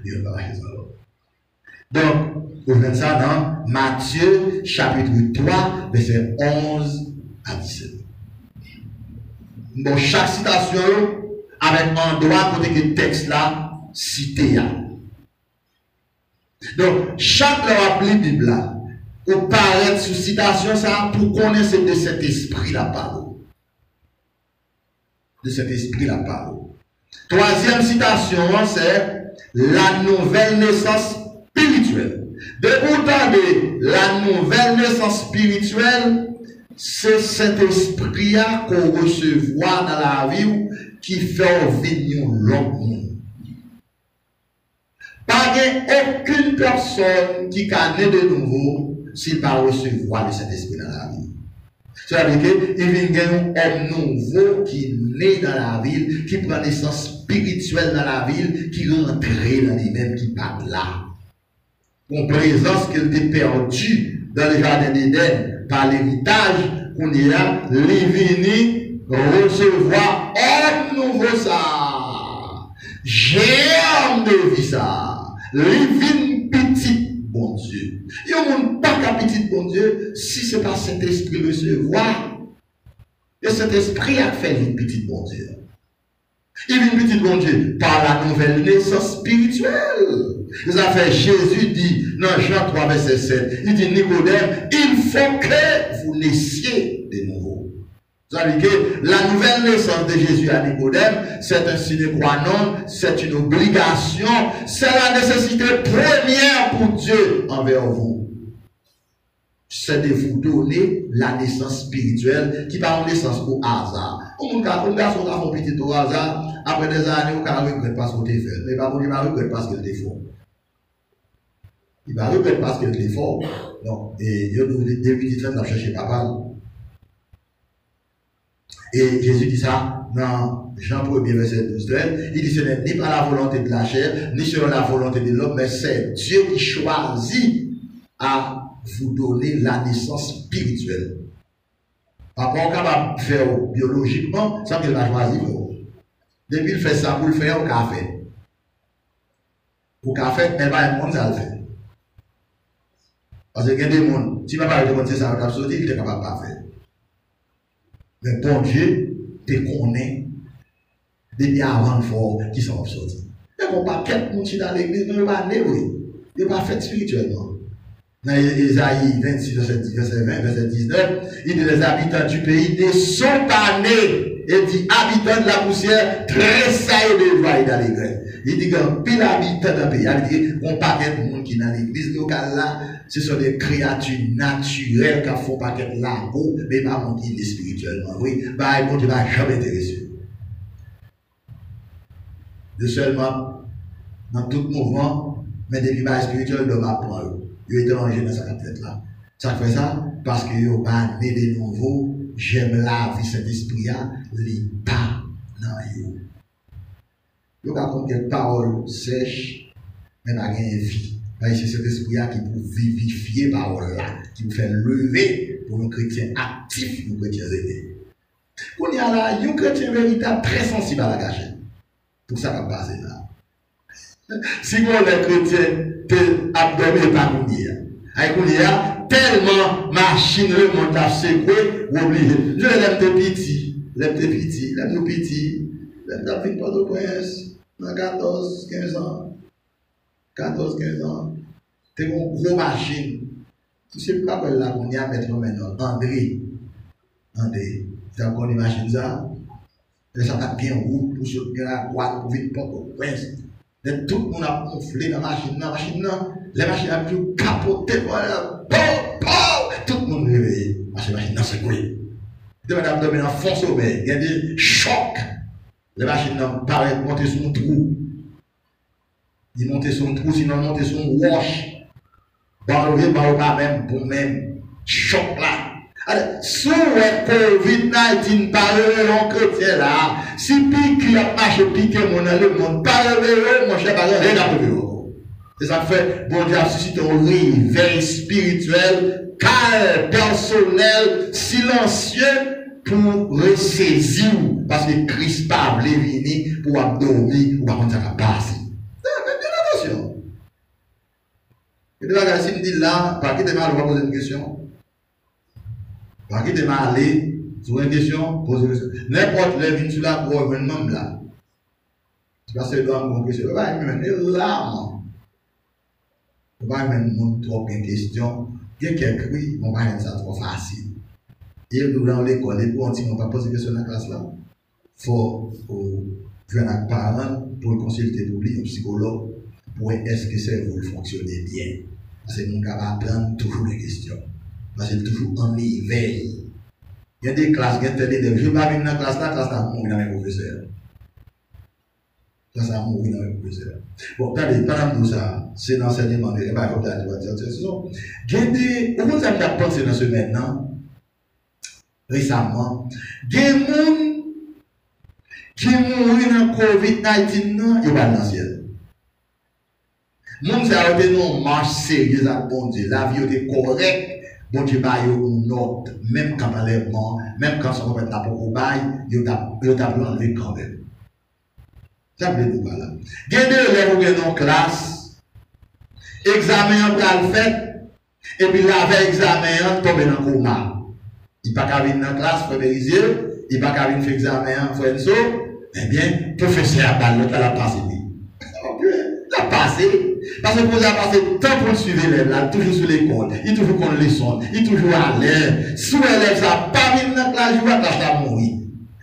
A: Ils ne vont pas marcher ensemble. Donc, vous venez ça dans Matthieu chapitre 3, verset 11 à 17. Bon, chaque citation avec un droit pour que le texte là cité. Donc, chaque leur appli Bible là, ou paraître sous citation ça pour connaître de cet esprit la parole. De cet esprit la parole. Troisième citation, c'est la nouvelle naissance spirituelle. De pourtant, la nouvelle naissance spirituelle, c'est cet esprit qu'on recevoir dans la vie qui fait venir l'homme. Pas aucune personne qui a né de nouveau s'il pas recevoir de cet esprit dans la vie. C'est-à-dire qu'il y a un homme nouveau qui naît dans la ville, qui prend naissance spirituelle dans la ville, qui rentre dans lui-même, qui part là. Une présence qu'elle était perdue dans le jardin d'Éden par l'héritage, qu'on est là, les venir recevoir homme nouveau ça. ça. Living petit bon Dieu. Il y a un pas qu'à petit bon Dieu si ce n'est pas cet esprit recevoir. Et cet esprit a fait une petite bon Dieu. Il vient petit bon Dieu par la nouvelle naissance spirituelle. Ça fait Jésus dit dans Jean 3 verset 7, il dit Nicodème, il faut que vous naissiez de nouveau. Ça veut dire que la nouvelle naissance de Jésus à Nicodème, c'est un sine qua non, c'est une obligation, c'est la nécessité première pour Dieu envers vous. C'est de vous donner la naissance spirituelle qui va en naissance au hasard. Un garçon qui a fait petit au hasard, après des années, il va regretter parce qu'il était fait. Mais il va regretter parce qu'il était fort. Il va regretter parce qu'il était fort. Donc, et il y a des petits frères qui ont cherché papa. Et Jésus dit ça dans Jean 1 verset 12-13. Il dit ce n'est ni par la volonté de la chair, ni selon la volonté de l'homme, mais c'est Dieu qui choisit à vous donner la naissance spirituelle. Par contre, capable de faire biologiquement, ça qu'il va choisir. Depuis il fait ça pour le faire au café. Au café, mais pas un monde, ça le fait. Parce que il y a des gens, si je ne parle pas de ça, il est capable de pas faire. Mais bon Dieu te connaît depuis avant le fort qui sont sortis. Il n'y a pas quelqu'un qui dans l'église, mais il n'y a pas né, il n'y a pas fait spirituellement. Dans Isaïe 26, verset 20, verset 19, il dit les habitants du pays ne sont pas nés. Il dit habitants de la poussière, tressaillent de joie dans l'église. Il dit que pile habitants d'un pays, il dit on paquet de monde qui dans l'église locale là, ce sont des créatures naturelles qui font paquet de l'argot, mais pas mon Dieu spirituellement. Oui, bah bon Dieu va jamais intéresser. De seulement dans tout mouvement, mais des vies spirituelles de m'apprendre. Il est dérangé dans sa tête là. Ça fait ça parce que il pas né de nouveau. J'aime la vie, cet esprit-là, il pas dans vous. Il y a quelques paroles sèches, mais pas de vie. C'est cet esprit-là qui peut vivifier la parole là, qui vous fait lever pour nos chrétiens actifs, nos chrétiens aidés. On y a là, un chrétien véritable très sensible à la gâchette. Pour ça qu'on passe là. Si vous êtes chrétien, abdomen pas courir. Avec courir, tellement machine le monde a secoué, ou oublié. Je l'aime de petit, l'aime de petit, l'aime de petit, l'aime de petit Port-au-Prince, dans 14, 15 ans. 14, 15 ans. C'est une grosse machine. Tu sais pas quoi là, on y a maintenant André. André. Tu as connu une machine ça? Et ça va bien route pour se bien la droite pour vite Port-au-Prince. Et tout le monde a gonflé dans la machine, les machines ont pu capoter, voilà, tout le monde réveillé. La machine c'est quoi? De madame Dominique en fond sommeil, il y a des chocs. Les machines paraissent monter sur un trou. Ils montent sur un trou, sinon monter sur un wash. Barreau pas même pour même choc là. Alors, si COVID-19 pas réveillé chrétien là, si pique a marché piqué mon le monde, pas réveillé, mon cher, pas rien à réveiller. Et ça fait, bon Dieu a suscité un réveil spirituel, calme, personnel, silencieux, pour ressaisir, parce que Christ pas voulu venir pour abdormir ou par contre ça va passer. Faites bien attention. Et de la si me dit là, par qui t'es mal, on va poser une question. Par qui t'es mal allé, sur une question, posez une question. N'importe les vignes sur la cour, un homme là. Tu vas se donner une question. Il va même là, on va même monter trop de questions. Il y a quelques oui, on va rendre ça trop facile. Et nous, dans l'école, on ne va pas poser des questions dans la classe là. Il faut faire un parent pour consulter pour lui, un psychologue, pour est-ce que c'est vous fonctionnez bien. Parce que mon gars va apprendre toujours des questions. Parce que c'est toujours en éveil. Il y a des classes, il y a des élèves. Je ne vais pas venir dans la classe là, mourir dans mes professeurs. Ça va mourir dans mes professeurs. Bon, attendez, pendant tout ça, c'est l'enseignement de l'État. Il y a des. Comment vous avez pensé dans ce maintenant? Récemment, il y a des gens qui mourent dans COVID-19, ils vont dans le ciel. Les gens qui ont une marche sérieuse avec bon Dieu, la vie est correcte, bon Dieu va une note, même quand enlèvement, même quand on va être là pour le bail, il y a enlevé quand même. Ça veut dire là. Il y a des élèves qui sont en classe, examen en fait, et puis la veille examen tombe dans le coma. Il n'y a pas qu'à venir dans la classe, faire des yeux, il n'y a pas qu'à venir faire examen, faire une saut. Eh bien, professeur a balle, l'autre l'a passé. Il a passé. Parce que vous avez passé tant pour suivre l'élève là, toujours sur l'école, il toujours qu'on les leçon, il toujours à l'air. Si l'élève ça pas venir dans la classe, il va la mourir.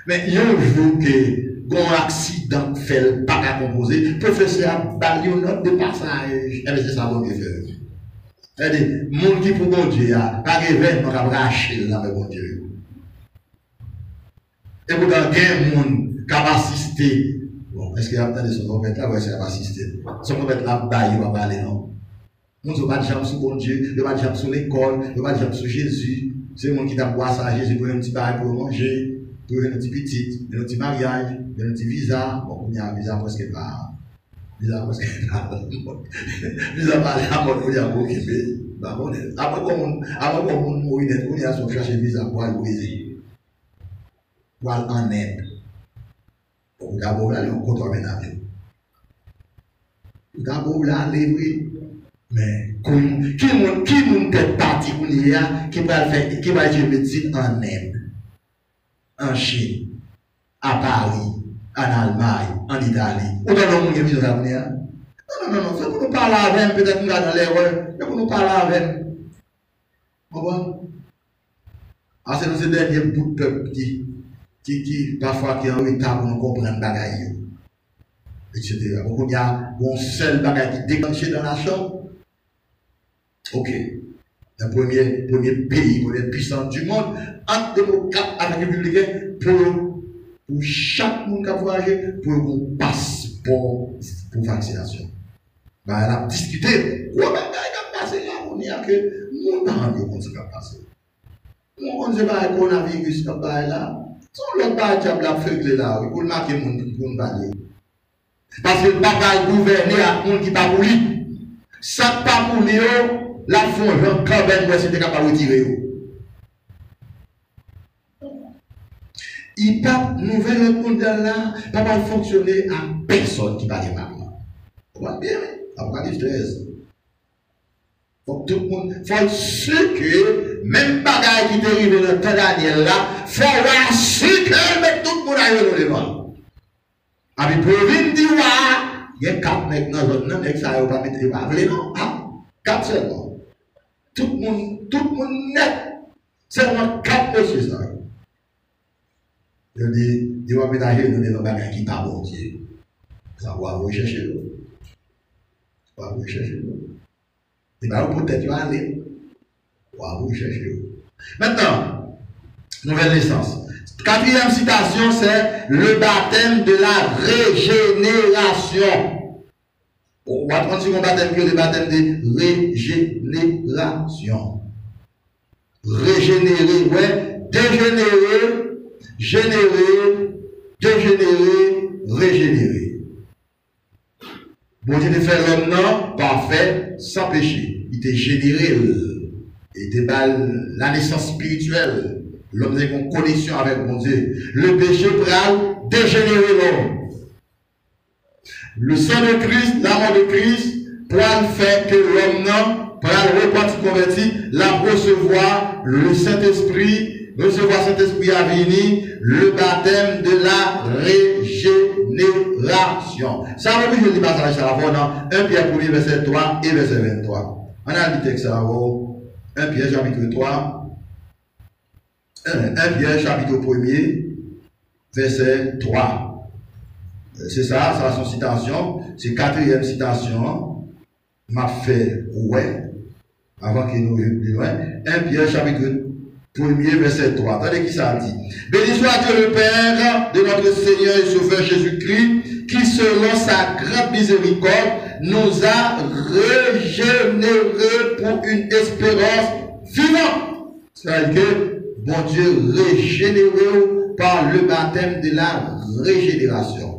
A: Mais il y a un jour que un accident fait pas qu'à composer, professeur a balle une note de passage. Eh bien, c'est ça qu'on fait. C'est-à-dire, les gens qui pour bon Dieu, pas de événement qui a raché là, mais bon Dieu. Et pourtant, il y a des gens qui ont assisté. Bon, est-ce qu'il y a des gens qui ont assisté? Si on va là, il va parler, non? Nous ne sommes pas déjà sur bon Dieu, nous ne sommes pas déjà sur l'école, nous ne sommes pas déjà sur Jésus. C'est les gens qui t'a boire ça à Jésus pour un petit bail pour manger, pour un petit petit, un petit mariage, un petit visa. Bon, il y a un visa presque pas. Visa presque pas. Visa pas à mode pour y avoir occupé. Après qu'on mourit net, on y a son chercher visa pour aller au Brésil. Pour aller en Inde. Pour d'abord aller au comptoir d'un avion. Pour d'abord aller, oui. Mais qui nous peut partir qui va faire médecine en Inde, en Chine, à Paris, en Allemagne, en Italie. Ou dans le monde qui est venu dans l'avenir. Non, c'est pour nous parler avec peut-être nous dans l'erreur, c'est pour nous parler avec. Bon. Ah, c'est dans ce dernier bout de peuple qui parfois qui est en retard pour nous comprendre les bagailles. Etc. Donc, il y a un seul bagage qui déclenché dans la chambre. Ok. Le premier pays, première puissance du monde, entre démocrate avec républicain, pour chaque monde qui a voyagé, pour un passeport pour vaccination. Ben, elle a discuté. Quoi, ben, il a passé là, on y a que, mon parent dit qu'on s'est passé. On ne sait pas le coronavirus qui a là. Son l'autre bagage qui a fait là, pour le marquer mon pour nous parler. Parce que le papa gouverner à monde qui pas pour lui. Ça pas pour lui, la fonds, quand même, moi, c'était capable de retirer. Il pas nouvelle mondiale là, pas mal fonctionner à personne qui parle maintenant. Vous voyez bien, Apocalypse 13. Faut tout le monde, faut sûr que, même bagaille qui est arrivé dans le temps Daniel là, faut sûr que même tout le monde a eu le devant. Avec Provine dit, il y a 4 mecs dans l'autre, non, mais ça n'a pas mis de non? 4 seulement. Tout le monde net. Seulement 4 monsieur ça. Je dis, il va ménager nous des bagages qui pas bon Dieu. Ça va rechercher l'eau. Ça va rechercher l'eau. Et bien, peut-être tu vas aller. Ça va rechercher l'eau. Maintenant, nouvelle naissance. 4e citation, c'est le baptême de la régénération. On va prendre sur mon baptême que le baptême de régénération. Régénérer, ouais, dégénérer, générer, dégénérer, régénérer. Bon Dieu te fait l'homme non parfait, sans péché. Il était généré, il était la naissance spirituelle. L'homme est en connexion avec mon Dieu. Le péché pourra dégénérer l'homme. Le sang de Christ, la mort de Christ, pourra faire que l'homme non, pourra le repentir converti, la recevoir le Saint-Esprit, recevoir Saint-Esprit à venir, le baptême de la régénération. Ça veut dire que je dis pas ça dans 1 Pierre 1 verset 3 et verset 23. On a le texte là, 1 Pierre chapitre 3. 1 Pierre chapitre 1er, verset 3. C'est ça, c'est son citation. C'est 4e citation. M'a fait ouais. Avant qu'il nous plus loin. 1 Pierre chapitre 1er, verset 3. Attendez qui ça dit. Béni soit Dieu le Père de notre Seigneur et Sauveur Jésus-Christ, qui selon sa grande miséricorde nous a régénérés pour une espérance vivante. C'est-à-dire que bon Dieu régénéré par le baptême de la régénération.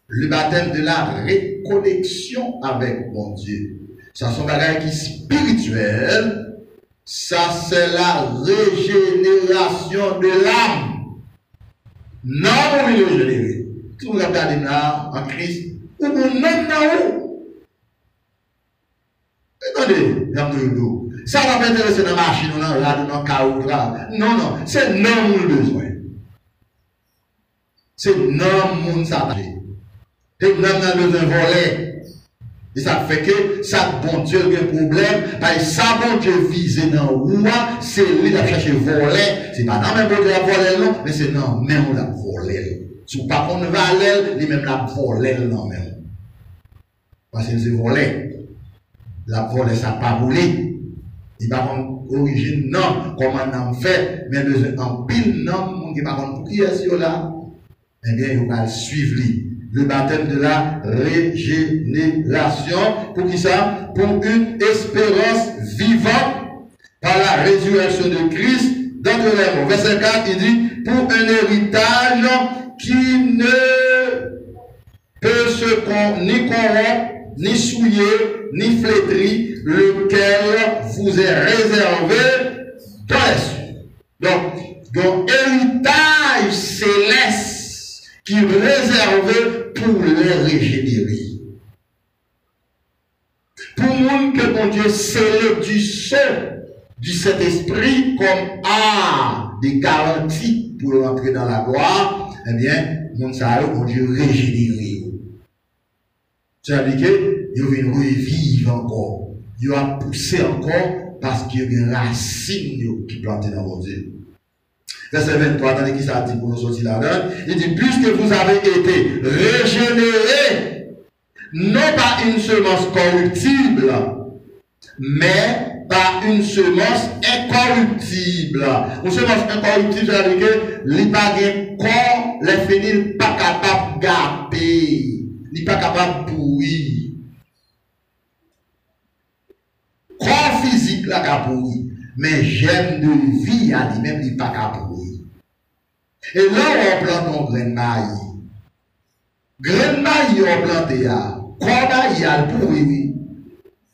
A: Le baptême de la réconnexion avec mon Dieu. Ça sont des bagages qui sont spirituels. Ça, c'est la régénération de l'âme. Non, on est régénéré. Tout le monde regarde là, en Christ, ou mon nom dans où? Attendez, ça va pas intéresser dans la machine, dans le chaos là. Non, non, c'est non mon besoin. C'est non mon s'attacher. Et non mon besoin voler. Et ça fait que ça bon Dieu a un problème, parce que ça bon Dieu vise dans roi, c'est lui qui a cherché voler. C'est pas dans même bon Dieu a volé non, mais c'est non même la voler. Si vous pas qu'on valeur, lui même la voler non même. Parce que c'est volé. La volée, ça n'a pas voulu. Il va contre origine, non, comment on fait, mais en pile, non, qui va contre pour qui est-ce là? Eh bien, il va suivre le baptême de la régénération. Pour qui ça? Pour une espérance vivante par la résurrection de Christ d'entre les morts. Verset 4, il dit, pour un héritage qui ne peut se ni corrompre, ni souillé, ni flétri, lequel vous est réservé dans les cieux. Donc, héritage céleste qui est réservé pour les régénérer. Pour nous que mon Dieu scellé du sang du Saint-Esprit comme des garanties pour rentrer dans la gloire, eh bien, mon Dieu régénéré. Ça veut dire qu'il vient revivre encore. Il va pousser encore parce qu'il y a une racine qui plante dans votre Dieu. Verset 23, attendez qui ça dit pour nous sortir là-dedans. Il dit, puisque vous avez été régénérés, non pas une semence corruptible, mais par une semence incorruptible. Une semence incorruptible, ça veut dire que les pas corps, les finir pas capable de gaper. Il n'est pas capable de pourrir. Corps physique là qu'a pourri, mais j'aime de vie à lui-même, il n'est pas capable de pourrir. Et là, on plante nos graines de maïs. Graines de maïs, on plante là. Corps maïs, il pourri.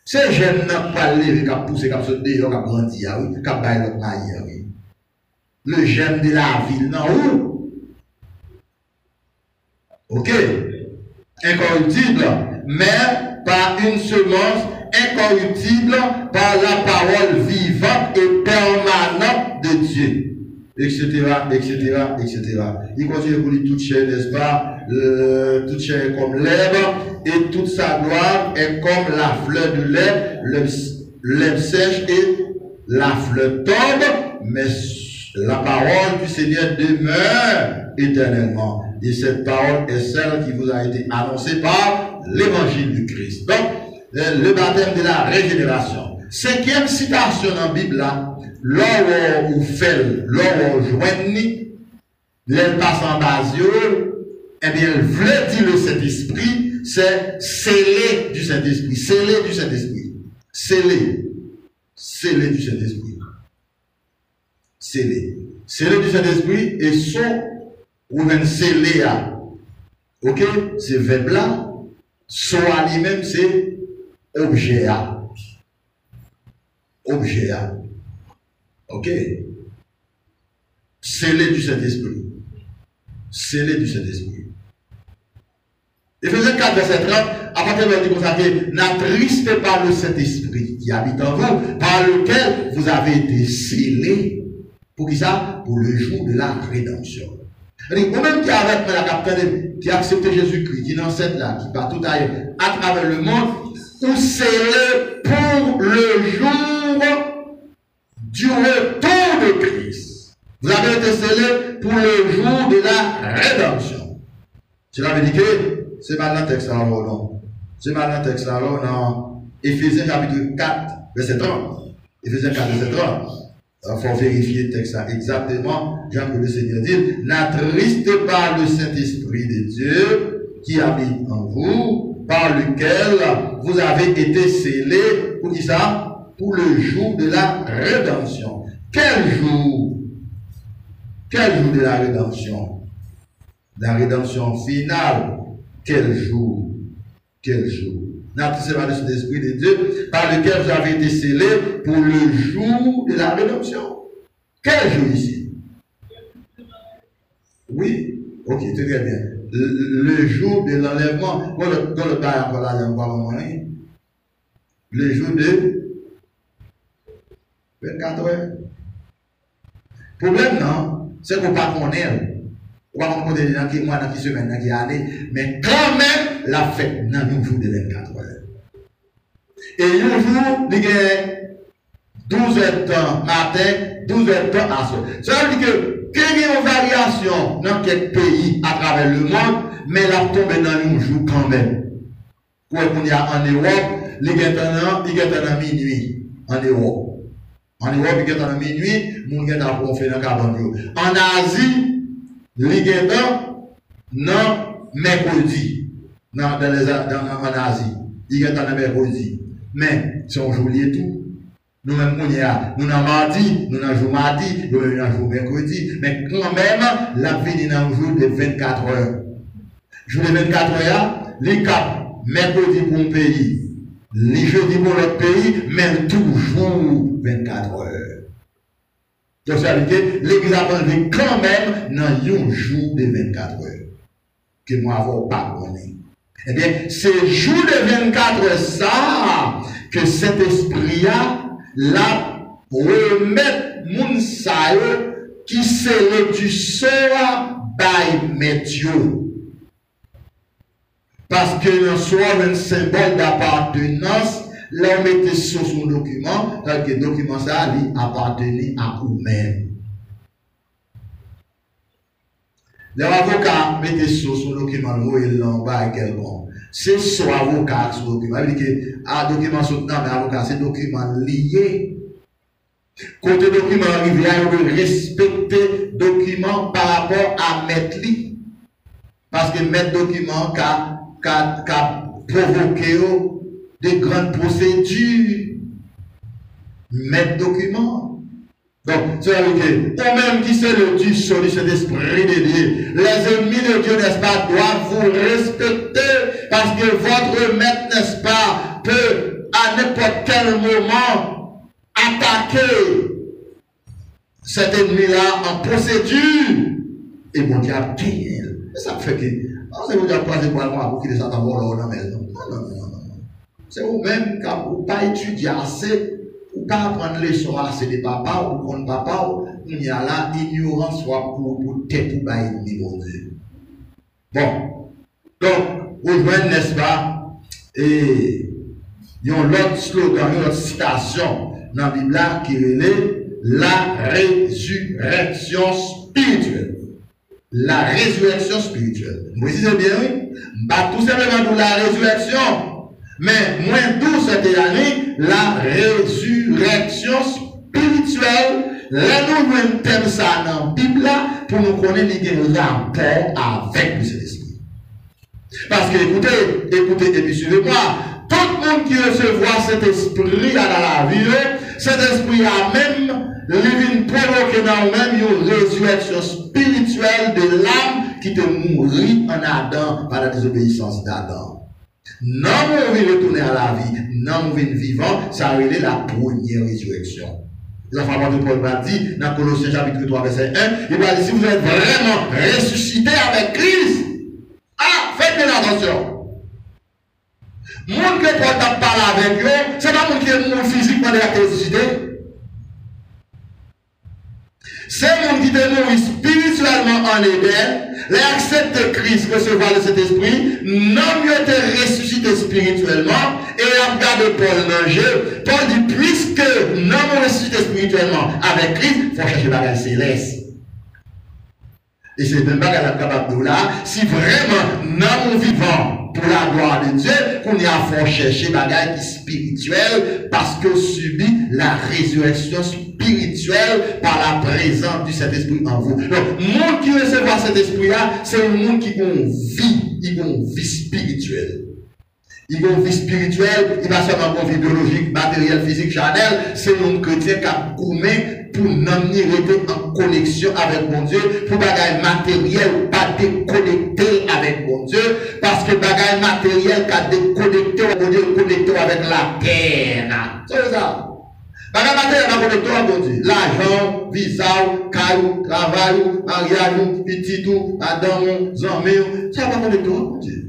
A: C'est j'aime n'a pas levé, qui a poussé, qui a sauté, qui a grandi, qui a baillé l'autre maïs. Le j'aime de la ville, non où? Ok? Incorruptible, mais par une semence incorruptible, par la parole vivante et permanente de Dieu, etc., etc., etc. Il continue pour lui toute chair, n'est-ce pas? Toute chair est comme l'herbe, et toute sa gloire est comme la fleur de l'herbe sèche et la fleur tombe, mais la parole du Seigneur demeure éternellement. Et cette parole est celle qui vous a été annoncée par l'évangile du Christ. Donc, le baptême de la régénération. Cinquième citation dans la Bible, là, lors où fait, lors où joignent, l'elle passe en basio, eh bien, elle veut dire le Saint-Esprit, c'est scellé du Saint-Esprit. Scellé du Saint-Esprit. Scellé. Scellé du Saint-Esprit. Scellé. Scellé du Saint-Esprit et son ou même scellé à. Ok? C'est verbe là. Son à lui-même, c'est objet à. Objet à. Ok? Scellé du Saint-Esprit. Scellé du Saint-Esprit. Éphésiens 4, verset 30, à partir de vous savez, n'attristez pas le Saint-Esprit qui habite en vous, par lequel vous avez été scellés. Pour qui ça? Pour le jour de la rédemption. Vous-même qui avez la capitaine, qui a accepté Jésus-Christ, qui est dans cette là, qui part tout ailleurs, à travers le monde, ou scellés pour le jour du retour de Christ. Vous avez été scellés pour le jour de la rédemption. Cela veut dire que c'est mal dans le texte là, non? C'est mal dans le texte là, non? Éphésiens chapitre 4, verset 30. Éphésiens 4, verset 30. Il faut vérifier le texte exactement. Jean que le Seigneur dit, n'attristez pas le Saint-Esprit de Dieu qui habite en vous, par lequel vous avez été scellés, pour qui ça? Pour le jour de la rédemption. Quel jour? Quel jour de la rédemption? La rédemption finale. Quel jour? Quel jour? N'attristez pas le Saint-Esprit de Dieu, par lequel vous avez été scellés pour le jour de la rédemption. Quel jour ici? Oui? Ok, très bien. le jour de l'enlèvement, quand le bail encore là, le jour de 24 heures. Problème, non, c'est qu'on ne pas connaître. On va rencontrer des gens qui moi dans qui semaine, dans qui année, mais quand même, la fête dans un jour de 24 heures. Et un jour, il y a 12 heures de temps matin, 12 heures de temps à soir. Ça veut dire que il y a une variation dans quelques pays à travers le monde, mais la tombe dans un jour quand même. Pour qu'on y a en Europe, il y a minuit en Europe. En Europe, il y a minuit, il y a un fait dans Cabano. En Asie, il y a non mercredi. En Asie, il y a un mercredi. Mais si on joue les tout, nous-mêmes, nous avons mardi, nous avons mardi, nous avons mercredi. Mais quand même, la vie est un jour de 24 heures. Jour de 24 heures, les cap, mercredi pour un pays, les jeudi pour l'autre pays, mais toujours 24 heures. Donc, ça veut dire que l'église a enlevé quand même dans un jour de 24 heures. Que moi, avoir pas connu. Eh bien, c'est jour de 24 heures, ça, que cet esprit-là, là, remet moun sa yo, qui c'est du sort by Metio. Parce que le soir, un symbole d'appartenance, là, on mettait sur son document, parce que le document, ça, il appartenait à vous-même. L'avocat mettait sur son document, il l'envoie quelqu'un. C'est son avocat sur le document. Il dit que, un document sur mais avocat, c'est un document lié. Quand le document arrive, il faut respecter le document par rapport à mettre li. Parce que mettre document qu'a provoqué des grandes procédures. Mettre document. Donc, ça veut dire, ou même qui c'est le Dieu sur cet esprit de Dieu, les ennemis de Dieu, n'est-ce pas, doivent vous respecter, parce que votre maître, n'est-ce pas, peut à n'importe quel moment attaquer cet ennemi-là en procédure, et mon diable gagné. Et ça fait que, c'est vous dire croiser pour moi pour qu'il ça dans la maison. Non. C'est vous-même qui n'avez pas étudié assez. Ou pas apprendre les soins assez de papa ou contre papa, il y a là ignorance soit pour tête ou pas ennemi mon Dieu. Bon, donc, rejoindre, n'est-ce pas, et il y a l'autre slogan, une autre citation dans la Bible qui est la résurrection spirituelle. La résurrection spirituelle. Vous dites bien, oui? Pas tout simplement pour la résurrection. Mais moins douce cette année, la résurrection spirituelle. Là, nous avons un thème ça dans la Bible pour nous connaître les rapports avec le Saint-Esprit. Parce que, écoutez, et puis suivez-moi, tout le monde qui recevra cet esprit là dans la vie, cet esprit a même, il vient provoquer dans nous-mêmes une résurrection spirituelle de l'âme qui te mourit en Adam par la désobéissance d'Adam. Non, on veut retourner à la vie. Non, on veut vivant. Ça a été la première résurrection. La femme de Paul va dire, dans Colossiens chapitre 3, verset 1, il va dire, si vous êtes vraiment ressuscité avec Christ, faites bien attention. Monde que Paul t'a parlé avec eux, c'est pas monde qui est mort physiquement de la ressuscité. C'est monde qui est mort spirituellement en Éden. Les acceptent Christ, recevoir de cet esprit, non mieux été ressuscité spirituellement, et regarde Paul dans le jeu. Paul dit, puisque non ressuscité spirituellement avec Christ, il faut chercher bagage céleste. Et c'est même bagage capable de là, si vraiment non vivant pour la gloire de Dieu, qu'on y a faut chercher bagage spirituel, parce que subit la résurrection spirituelle par la présence du Saint-Esprit en vous. Donc, le monde qui recevra cet esprit-là, c'est le monde qui a une vie spirituelle. Il a une vie spirituelle, il va seulement une vie biologique, matérielle, physique, charnelle. C'est un chrétien qui a gourmé pour n'amener en connexion avec mon Dieu, pour bagaille matériel, pas déconnecter avec mon Dieu, parce que bagaille matériel qui a déconnecté, mon Dieu, connecté avec la terre. C'est ça. Bagay matériel va connecter à bon Dieu. L'argent, visa, caillou, travail, mariage, petit tout, madame, zambé, ça va connecter à bon Dieu.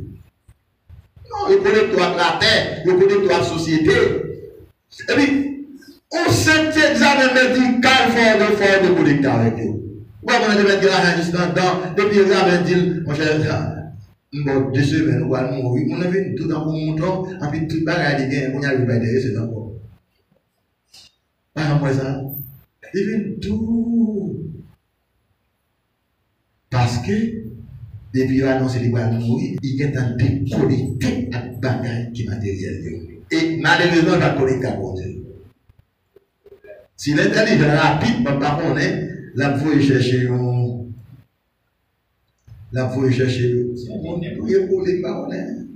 A: Non, il connecte à la terre, il connecte à la société. Et puis, on sait examen médical fort de connecter avec eux. Pourquoi on a de mettre l'argent juste dans, depuis l'examen dit, mon cher, bon, 2 semaines, on va mourir. On a vu tout dans mon montant, et puis tout le bagage, on y a le bail c'est encore. Pas moi ça. Il vient tout. Parce que, depuis qu'il a annoncé qu'il va mourir, il est en déconnecté avec le bagage qui est matériel. Et malheureusement, il va connecter à mon Dieu. Si l'intelligence rapide, par contre, là, il faut chercher un. Là, il faut chercher. On est pour les baronnes.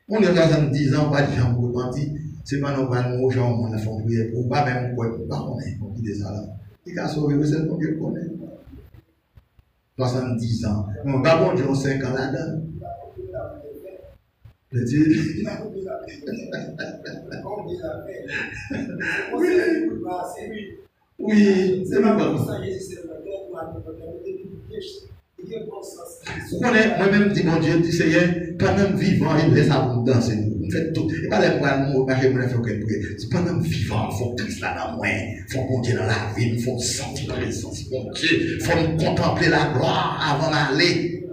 A: On est dans 70 ans, pas de gens pour mentir. C'est pas non pas nous gens on a fait prier pour pas même quoi pas on est on dit ça là il a sauvé le seul Dieu connaît 70 ans on pas bon Dieu 5 ans là-dedans le Dieu oui c'est pas bon moi-même dis mon Dieu dis Seigneur pendant vivant il laisse abondance nous fait tout et pas les points nous marcher mon faire que c'est pendant vivant faut Christ là dans moi faut compter dans la vie faut sentir la présence mon Dieu faut contempler la gloire avant d'aller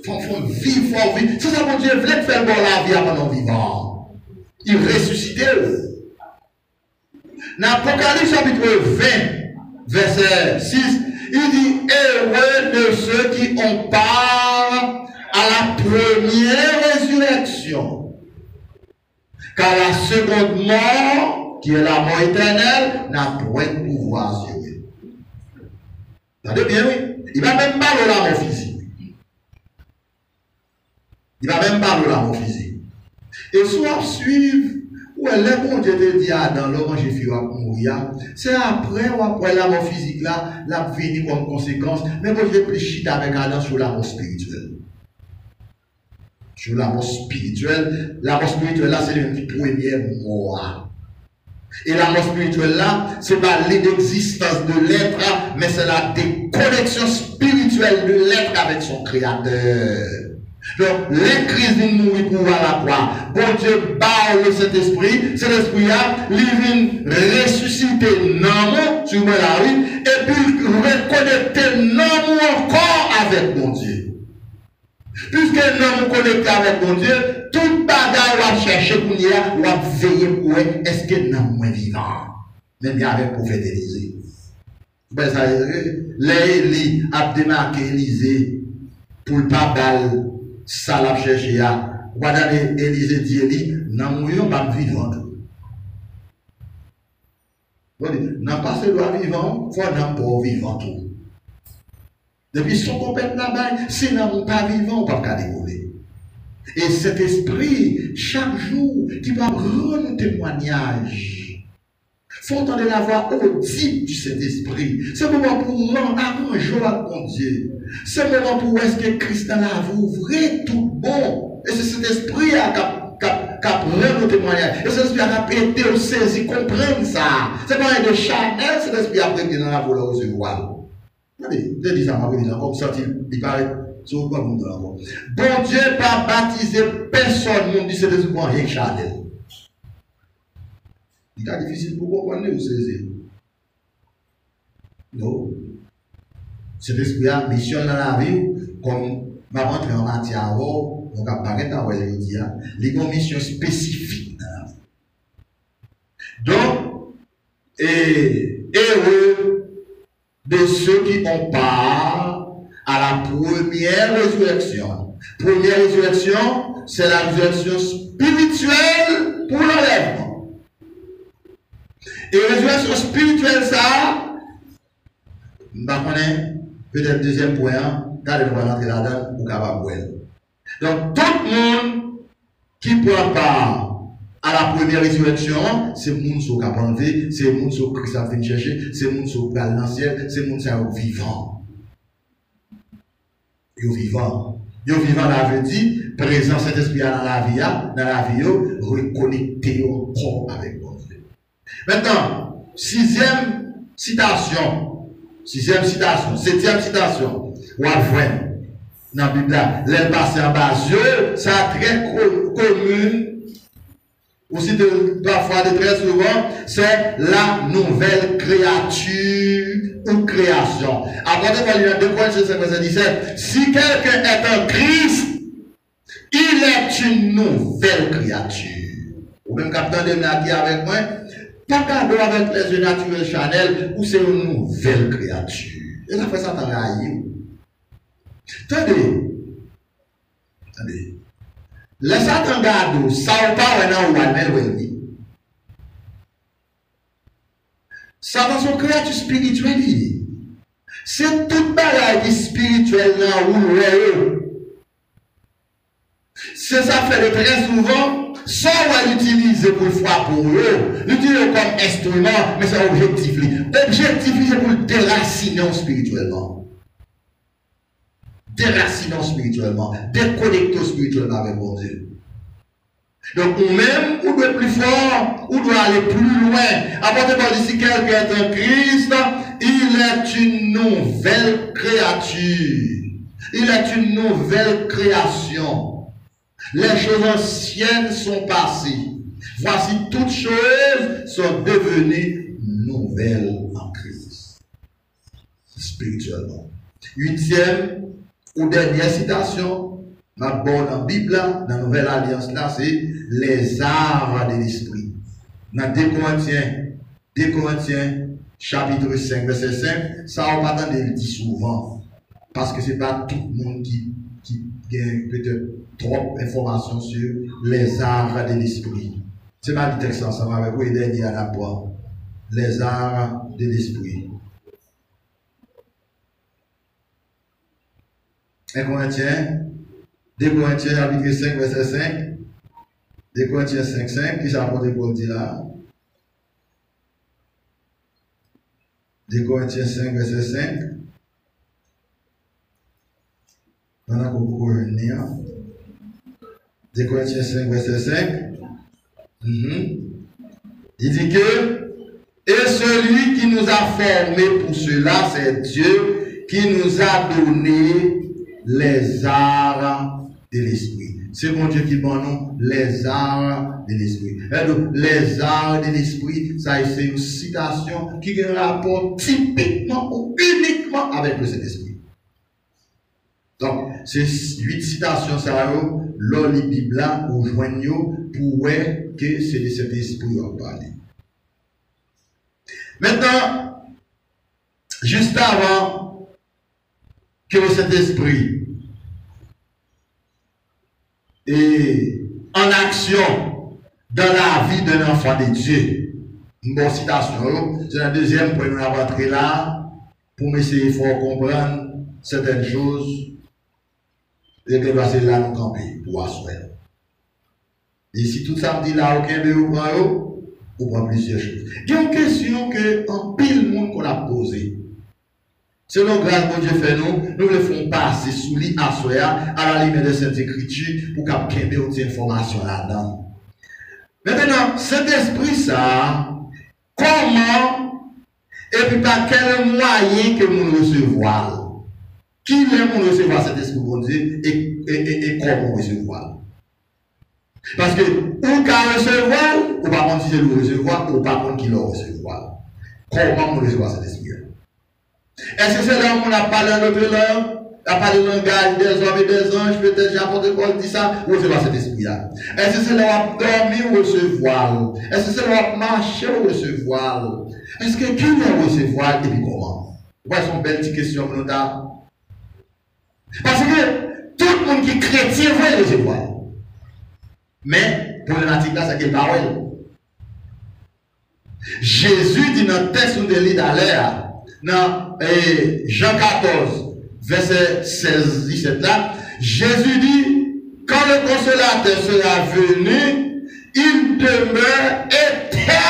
A: faut vivre faut vivre c'est ça mon Dieu voulait faire bon la vie avant vivant il ressuscité dans Apocalypse chapitre 20 verset 6 il dit heureux de ceux qui ont part à la première résurrection. Car la seconde mort, qui est la mort éternelle, n'a point de pouvoir sur eux. Attendez bien, oui. Il ne va même pas de la mort physique. Il ne va même pas de la mort physique. Et soit suivre, où elle est bon Dieu te dit dans l'homme, j'ai fini à mourir. C'est après ou après la mort physique là, la vie comme conséquence. Mais moi je réfléchis avec Adam sur la mort spirituelle. Sur la mort spirituelle là, c'est une première mort. Et la mort spirituelle là, c'est pas l'inexistence de l'être, mais c'est la déconnexion spirituelle de l'être avec son créateur. Donc, les crises de mourir pour voir la croix. Bon Dieu parle de cet esprit là, il vient ressusciter l'amour sur la vie, et puis reconnecter l'amour encore avec mon Dieu. Puisque l'amour connecté avec mon Dieu, tout bagage va chercher pour nous, va veiller pour eux, est-ce que l'amour est vivant? Même avec le prophète Élisée. Ben, ça veut dire, Élie a démarqué Élisée pour le pas balle. Ça l'a cherché à. Voilà, Élisée dit, Élie, non, nous pas vivant. N'a pas ce droit vivant, il faut n'en pas vivant tout. Depuis son compète là-bas, si nous pas vivant, on ne peut pas décoller. Et cet esprit, chaque jour, qui va rendre témoignage. Il faut entendre la voix audible de cet esprit. C'est le moment pour rendre arranger avec mon Dieu. C'est le moment pour est-ce que Christ dans la vie ouvre tout bon. Et c'est cet esprit qui a pris nos témoignages. Et cet esprit a été saisi, comprendre ça. C'est pas un de Chanel, cet esprit a pris dans la voie aux yeux. Regardez, je dis ça, je dis ça, comme ça, il paraît sur quoi vous encore. Bon Dieu pas baptisé personne, mon dit cet esprit pour rien Chanel. Il est difficile pour comprendre ou saisir. Non. Cet esprit a mission dans la vie, comme va rentrer en matière, on va apparaître dans le dire, il a une mission spécifique dans la vie. Donc, heureux de ceux qui ont part à la première résurrection. Première résurrection, c'est la résurrection spirituelle pour l'enlèvement. Et résurrection spirituelle, ça, peut-être deuxième point, quand on va rentrer là-dedans, pour capable. Donc, tout le monde qui prend part à la première résurrection, c'est le monde qui est capable d'enlever, c'est le monde qui Christ a fait chercher, c'est le monde qui est dans le ciel, c'est le monde qui est vivant. Il est vivant. Il est vivant, là, veut dire, présent cet esprit dans la vie, reconnecté encore avec moi. Maintenant, Sixième citation. Septième citation. Ou à voir dans la Bible, les passés en bas, ça très commune. Aussi, parfois, de très souvent, c'est la nouvelle créature ou création. Après, on va lire 2 Corinthiens 5, verset 17. Si quelqu'un est en Christ, il est une nouvelle créature. Ou même capitaine de qui avec moi, pas cadeau avec les yeux naturels Chanel, ou c'est une nouvelle créature. Et ça fait ça dans la vie. Attendez. Laissez Satan garde, ça ou pas, ou non, Satan son créature spirituelle. C'est toute bagarre qui spirituelle là où c'est ça fait de très souvent, ça on va l'utiliser pour le frapper pour eux, l'utiliser comme instrument, mais c'est objectif. L'objectif c'est pour le déraciner spirituellement. Déracinant spirituellement, déconnecter spirituellement avec mon Dieu. Donc, nous-mêmes, on doit être plus fort, on doit aller plus loin. Après, si quelqu'un est en Christ, il est une nouvelle créature. Il est une nouvelle création. Les choses anciennes sont passées. Voici toutes choses sont devenues nouvelles en Christ. Spirituellement. 8e ou dernière citation, ma bonne en Bible, dans la Nouvelle Alliance, là, c'est les arts de l'esprit. Dans 2 Corinthiens, chapitre 5, verset 5, ça, on va pas le dire souvent. Parce que ce n'est pas tout le monde qui a peut-être trop d'informations sur les arts de l'esprit. C'est ma dit texte ensemble avec vous et dernier à la fois. Les arts de l'esprit. 2 Corinthiens, chapitre 5, verset 5. 2 Corinthiens 5, 5, qui s'apporte pour dire là? 2 Corinthiens 5, verset 5. On a beaucoup revenir. 2 Corinthiens 5, verset 5. Il dit que, et celui qui nous a formés pour cela, c'est Dieu qui nous a donné les arts de l'esprit. C'est mon Dieu qui donne nous les arts de l'esprit. Les arts de l'esprit, ça c'est une citation qui a un rapport typiquement ou uniquement avec le Saint-Esprit. Donc, ces 8 citations, ça l'on lit Bible ou joignons pour voir que c'est de cet esprit qu'on parle. Maintenant, juste avant que cet esprit est en action dans la vie d'un enfant de Dieu, une bonne citation, c'est la deuxième pour nous rentrer là, pour m'essayer de comprendre certaines choses. Et que c'est là nous camper pour assurer. Et si tout ça me dit là, aucun de vous prend, ou prend plusieurs choses. Il y a une question que en pile monde qu'on a posée. Selon grâce que Dieu fait nous le faisons passer sous lit assurer à la limite de cette écriture pour qu'on ait des informations là-dedans. Maintenant, cet esprit ça, comment et puis par quel moyen que nous recevons? Qui aime recevoir cet esprit bon Dieu et comment recevoir? Parce que ou qu'à recevoir, ou pas contre si le recevoir, ou pas contre qui le recevoir. Comment nous recevoir cet esprit? Est-ce que c'est là où on a parlé en notre langue, on a parlé le langage des hommes et des anges, peut-être j'apporte Paul dit ça, ou recevoir cet esprit-là? Est-ce que c'est là où on a dormi ou recevoir? Est-ce que c'est là où on a marché ou recevoir? Est-ce que qui va recevoir et puis comment? Voilà, c'est une belle petite question que nous avons. Parce que tout le monde qui est chrétien veut recevoir. Mais, problématique là, c'est quelle parole? Jésus dit dans le texte de l'île d'aller, dans Jean 14, verset 16-17 là, Jésus dit, quand le consolateur sera venu, il demeure éternellement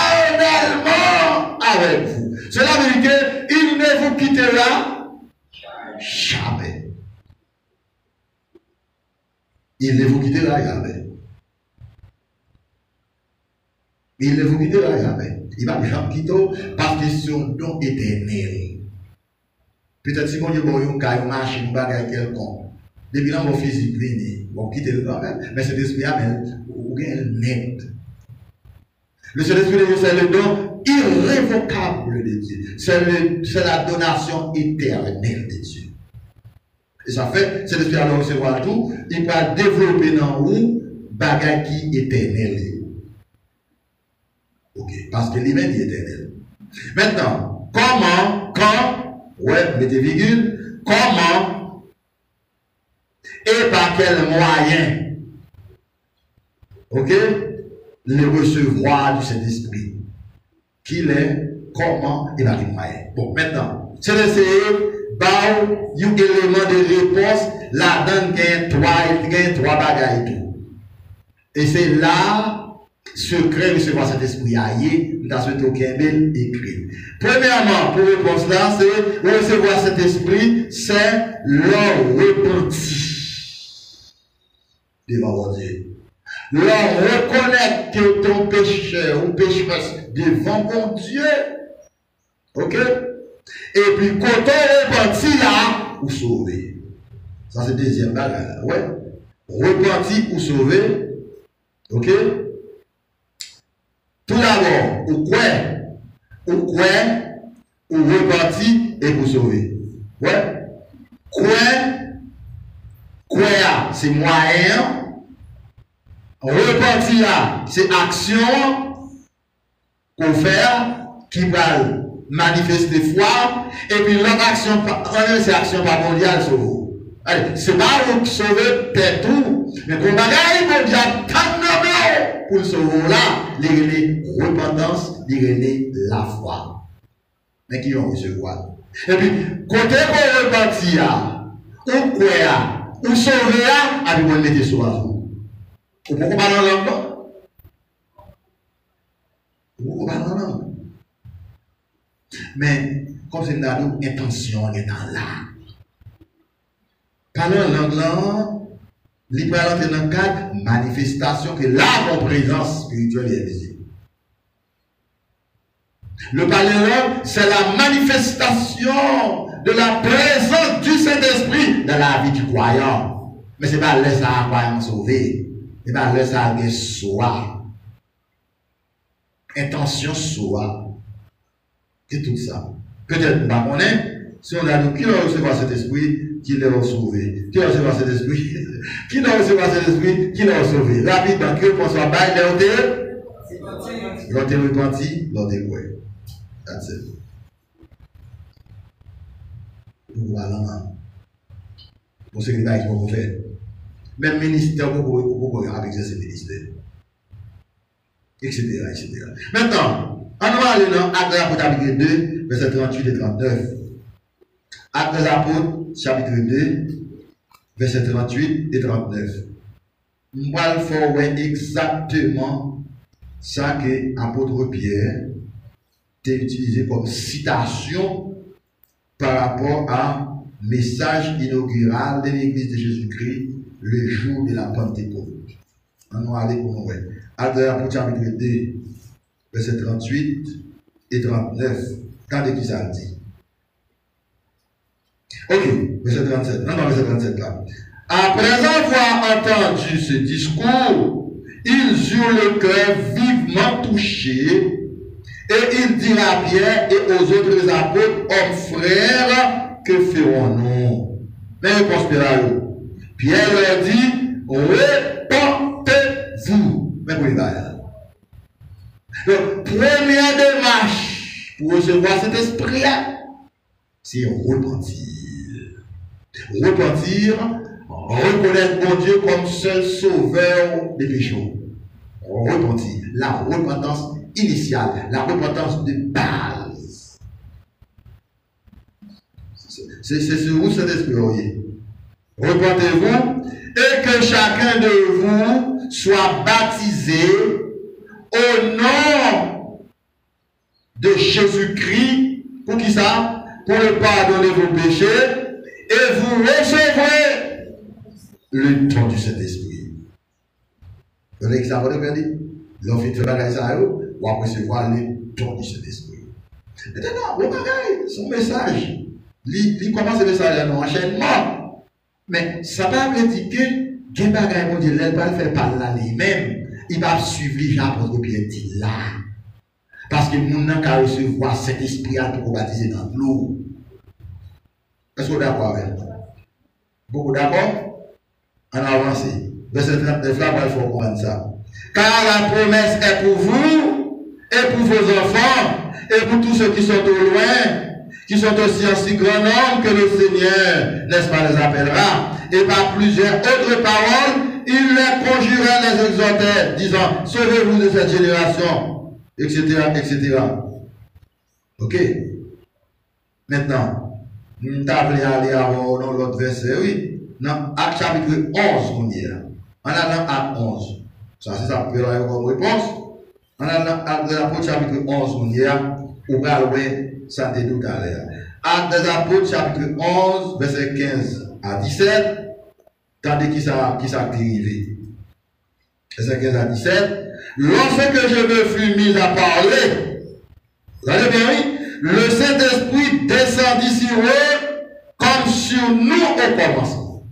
A: avec vous. Cela veut dire qu'il ne vous quittera jamais. Il ne vous quittera jamais. Il ne vous quittera jamais. Il va jamais quitter parce que c'est un don éternel. Peut-être si mon Dieu bon yon ka yon machine bagay quelconque. Depuis là mon physique vini, bon quitter le quand même, mais cet esprit amène ou bien net. Le Saint-Esprit de Dieu c'est le don irrévocable de Dieu. C'est la donation éternelle de Dieu. Et ça fait, cet esprit alors recevoir tout, il va développer dans vous bagay qui est éternel. Ok, parce que lui-même est éternel. Maintenant, comment, quand, ouais, mettez virgule, comment et par quel moyen, ok, le recevoir du Saint-Esprit, qu'il est, comment et par quel moyen. Bon, maintenant, c'est d'essayer, bah, il y a un élément de réponse, là-dedans, il y a trois bagailles et tout. Et c'est là, secret recevoir cet esprit aillé, dans ce token écrit. Premièrement, pour réponse là, c'est recevoir cet esprit, c'est leur repenti devant mon Dieu. Leur reconnaître que ton péché ou pécheresse devant mon Dieu. Ok? Et puis, quand on repentit là, ou sauver. Ça, c'est le deuxième bagage. Ouais? Repentir ou sauver. Ok? Tout d'abord, ou reparti et pour sauver. Ouais. Quoi, c'est moyen. Reparti là, c'est action qu'on fait qui va manifester foi. Et puis l'autre action, c'est action par mondiale sauver. Allez, c'est pas pour sauver peut-être tout, mais pour bagaille mondial, pour le sauver là, les repentance, les la foi. Mais qui vont recevoir. Et puis, côté pour repentir, ou quoi, ou sauver là, avec mon métier sur la vous. Ou pourquoi pas dans l'homme, non? Pourquoi pas dans l'homme? Mais, comme c'est dans l'intention, est dans l'âme. Parlant langue là, il peut entrer dans le cadre manifestation que la présence spirituelle est visible. Le parler langue, c'est la manifestation de la présence du Saint-Esprit dans la vie du croyant. Mais ce n'est pas laisser un croyant sauvé. Ce n'est pas laisser un soi. Intention soi. C'est tout ça. Peut-être pas qu'on est, si on a dit qui va recevoir cet esprit, qui l'a sauvé. Qui va recevoir cet esprit? Qui va recevoir cet esprit? Qui l'a sauvé? Rapidement, que qu'on soit bail, l'autre repenti, l'autre ouais. That's it. Voilà. Pour ce qui est qu'ils vont faire. Même ministère, vous avec ce ministère. Etc. Maintenant, on va aller dans Actes des Apôtres, chapitre 2, versets 38 et 39. Actes des Apôtres, chapitre 2, versets 38 et 39. On va faire exactement ça que l'apôtre Pierre a utilisé comme citation par rapport à message inaugural de l'Église de Jésus-Christ le jour de la Pentecôte. On va aller pour nous. Actes des Apôtres, chapitre 2, verset 38 et 39. Regardez qui ça dit. Ok, verset 37. Non, verset 37 là. Après avoir entendu ce discours, ils eurent le cœur vivement touché, et ils dirent à Pierre et aux autres apôtres, hommes frères, que ferons-nous? Mais réponse Pierre leur dit, repentez-vous. Mais pour donc, première démarche pour recevoir cet esprit-là, c'est repentir. Repentir, reconnaître mon Dieu comme seul sauveur des péchés. Repentir, la repentance initiale, la repentance de base. C'est ce où cet esprit. Repentez-vous et que chacun de vous soit baptisé au nom de Jésus-Christ. Pour qui ça? Pour le pardon de vos péchés. Et vous recevrez le don du Saint-Esprit. Vous avez que ça va dire? L'on fait travailler ça, ou à recevoir les dons du Saint-Esprit. Maintenant, le bagage, son message, il commence le message à un enchaînement. Mais ça ne veut pas dire que le bagage, mon Dieu, il ne va pas faire par là lui-même. Il va suivre les gens pour bien dire là. Parce que nous n'avons qu'à recevoir cet esprit pour baptiser dans l'eau. Est-ce que vous êtes d'accord avec moi? Beaucoup d'accord? On avance. Verset 39, là, il faut comprendre ça. Car la promesse est pour vous, et pour vos enfants, et pour tous ceux qui sont au loin, qui sont aussi en si grand nombre que le Seigneur, n'est-ce pas, les appellera. Et par plusieurs autres paroles, il les conjurait, les exhortait, disant, sauvez-vous de cette génération, etc., etc. Ok? Maintenant, nous t'avons aller dans l'autre verset, oui. Dans Acte chapitre 11, on y est là. On a dans Acte 11. Ça, c'est ça, vous avez comme réponse. On a dans Acte des Apôtres chapitre 11, on y est là. Ou bien, ça t'est tout à l'heure. Acte des Apôtres chapitre 11, verset 15 à 17. Tandis qui ça arrivé. Verset 15 à 17. Lorsque je me fus mis à parler, vous allez bien, oui, le Saint-Esprit descendit sur eux comme sur nous au commencement.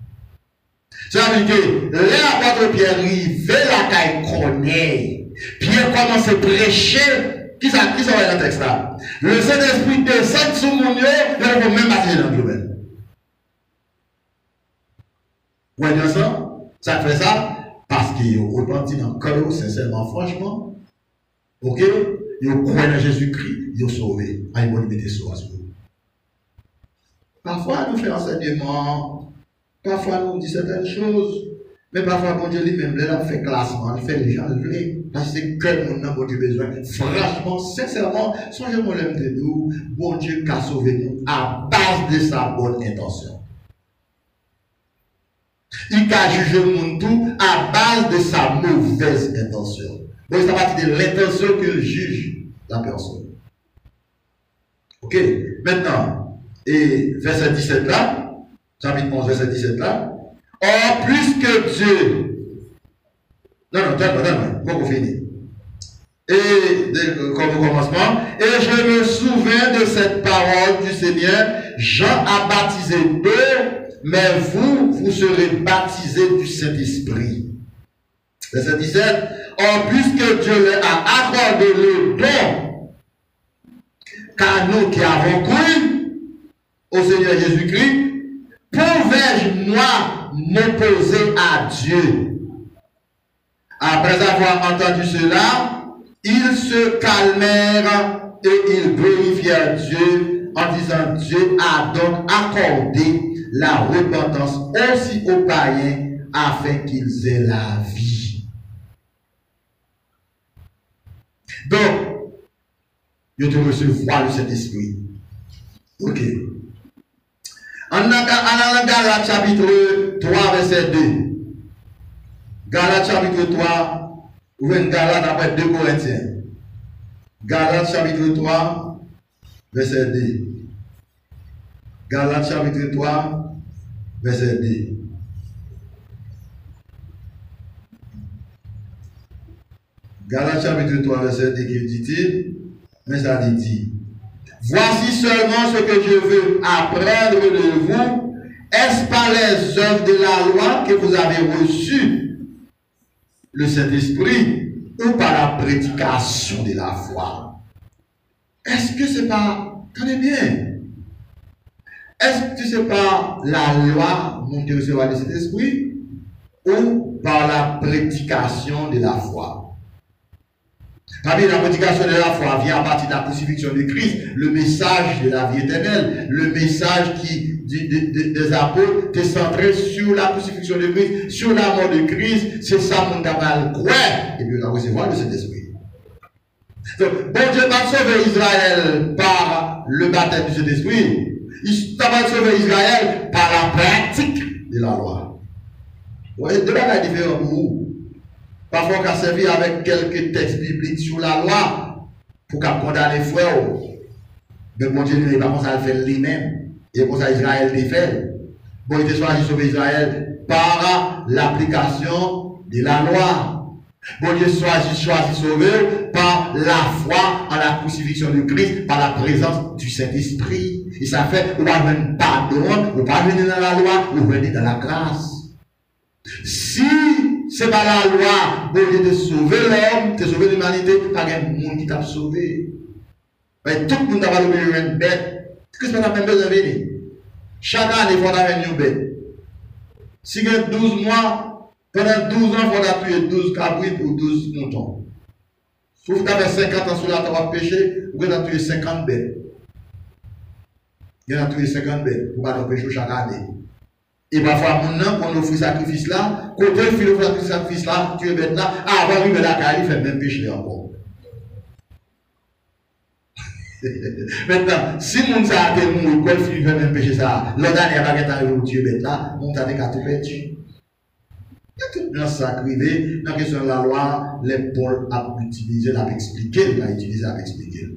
A: Ça veut dire que les apôtres Pierre arrivaient la caille connaît. Pierre commence à prêcher. Qui ça va dans le texte là? Le Saint-Esprit descend sur mon Dieu, et on peut même passer dans le domaine. Vous voyez ça? Ça fait ça parce qu'ils ont repenti dans le cœur, sincèrement, franchement. Ok? Ils ont cru en Jésus-Christ, ils ont sauvé. Ah, ils vont mettre sur à ce moment. Parfois, nous faisons enseignement, parfois, nous disons certaines choses, mais parfois, bon Dieu lui-même, là, fait classement, il fait les gens lever. Parce que quel monde n'a pas besoin. Franchement, sincèrement, songez-moi l'homme de nous, bon Dieu qui a sauvé nous à base de sa bonne intention. Il a jugé le monde tout à base de sa mauvaise intention. Donc, c'est à partir de l'intention qu'il juge la personne. Ok? Maintenant, et verset 17 là, chapitre 11, verset 17 là, or, plus que Dieu. Non, donne-moi, pour finir. Et, comme au commencement, et je me souviens de cette parole du Seigneur, Jean a baptisé d'eau, mais vous serez baptisés du Saint-Esprit. Verset 17, or, puisque Dieu leur a accordé le don, car nous qui avons cru au Seigneur Jésus-Christ, pouvais-je, moi, m'opposer à Dieu? Après avoir entendu cela, ils se calmèrent et ils glorifièrent Dieu en disant, Dieu a donc accordé la repentance aussi aux païens afin qu'ils aient la vie. Donc, ils te recevoir le Saint-Esprit. Ok. En Galates chapitre 3, verset 2. Galates chapitre 3, ouvrez Galates après 2 Corinthiens. Galates chapitre 3, verset 2. Galates chapitre 3, verset 2. Galates chapitre 3, verset 2, qui dit-il? Mais ça dit, voici seulement ce que je veux apprendre de vous. Est-ce par les œuvres de la loi que vous avez reçu le Saint-Esprit ou par la prédication de la foi? Est-ce que c'est pas, tenez bien, est-ce que c'est pas la loi monter recevoir le Saint-Esprit ou par la prédication de la foi? La prédication de la foi vient à partir de la crucifixion de Christ, le message de la vie éternelle, le message des apôtres est centré sur la crucifixion de Christ, sur la mort de Christ. C'est ça mon cabal croit, et puis on va recevoir le Saint-Esprit. Donc, bon Dieu va sauver Israël par le baptême du Saint-Esprit. Il va sauver Israël par la pratique de la loi. Vous voyez, deux bagages différents pour vous. Parfois, on a servi avec quelques textes bibliques sur la loi pour qu'on condamne les frères. Mais mon Dieu, il n'est pas comme ça, il fait lui-même. Et pour ça, Israël les fait. Bon, il était choisi de sauver Israël par l'application de la loi. Bon Dieu choisit sauver par la foi en la crucifixion de Christ, par la présence du Saint-Esprit. Et ça fait, on va venir pardon, on va venir dans la loi, on va venir dans la grâce. Si c'est pas la loi, bon Dieu de sauver l'homme, de sauver l'humanité, pas un monde qui t'a sauvé. Mais tout le monde a besoin d'une bête. Qu'est-ce que ça a besoin de venir? Chaque année, il faut avoir une bête. Si il y a 12 mois, pendant 12 ans, il faut tuer 12 cabrites ou 12 moutons. Si vous avez 50 ans sur la terre de péché, vous pouvez tuer 50 bêtes. Il y a tué 50 bêtes pour pas pécher chaque année. Et parfois, quand on offre ce sacrifice là, quand on fait ce sacrifice là, tu es bête là, avant de la caille, il fait même péché encore. Maintenant, si mon ça a été mort, quand il fait même péché ça, l'autre année, il va arriver où tu es bête là, on t'a dit qu'à tout perdu. Il y a tout dans ça privé, dans la question de la loi, les Paul a utilisé, l'a expliqué, il a utilisé, l'a expliqué.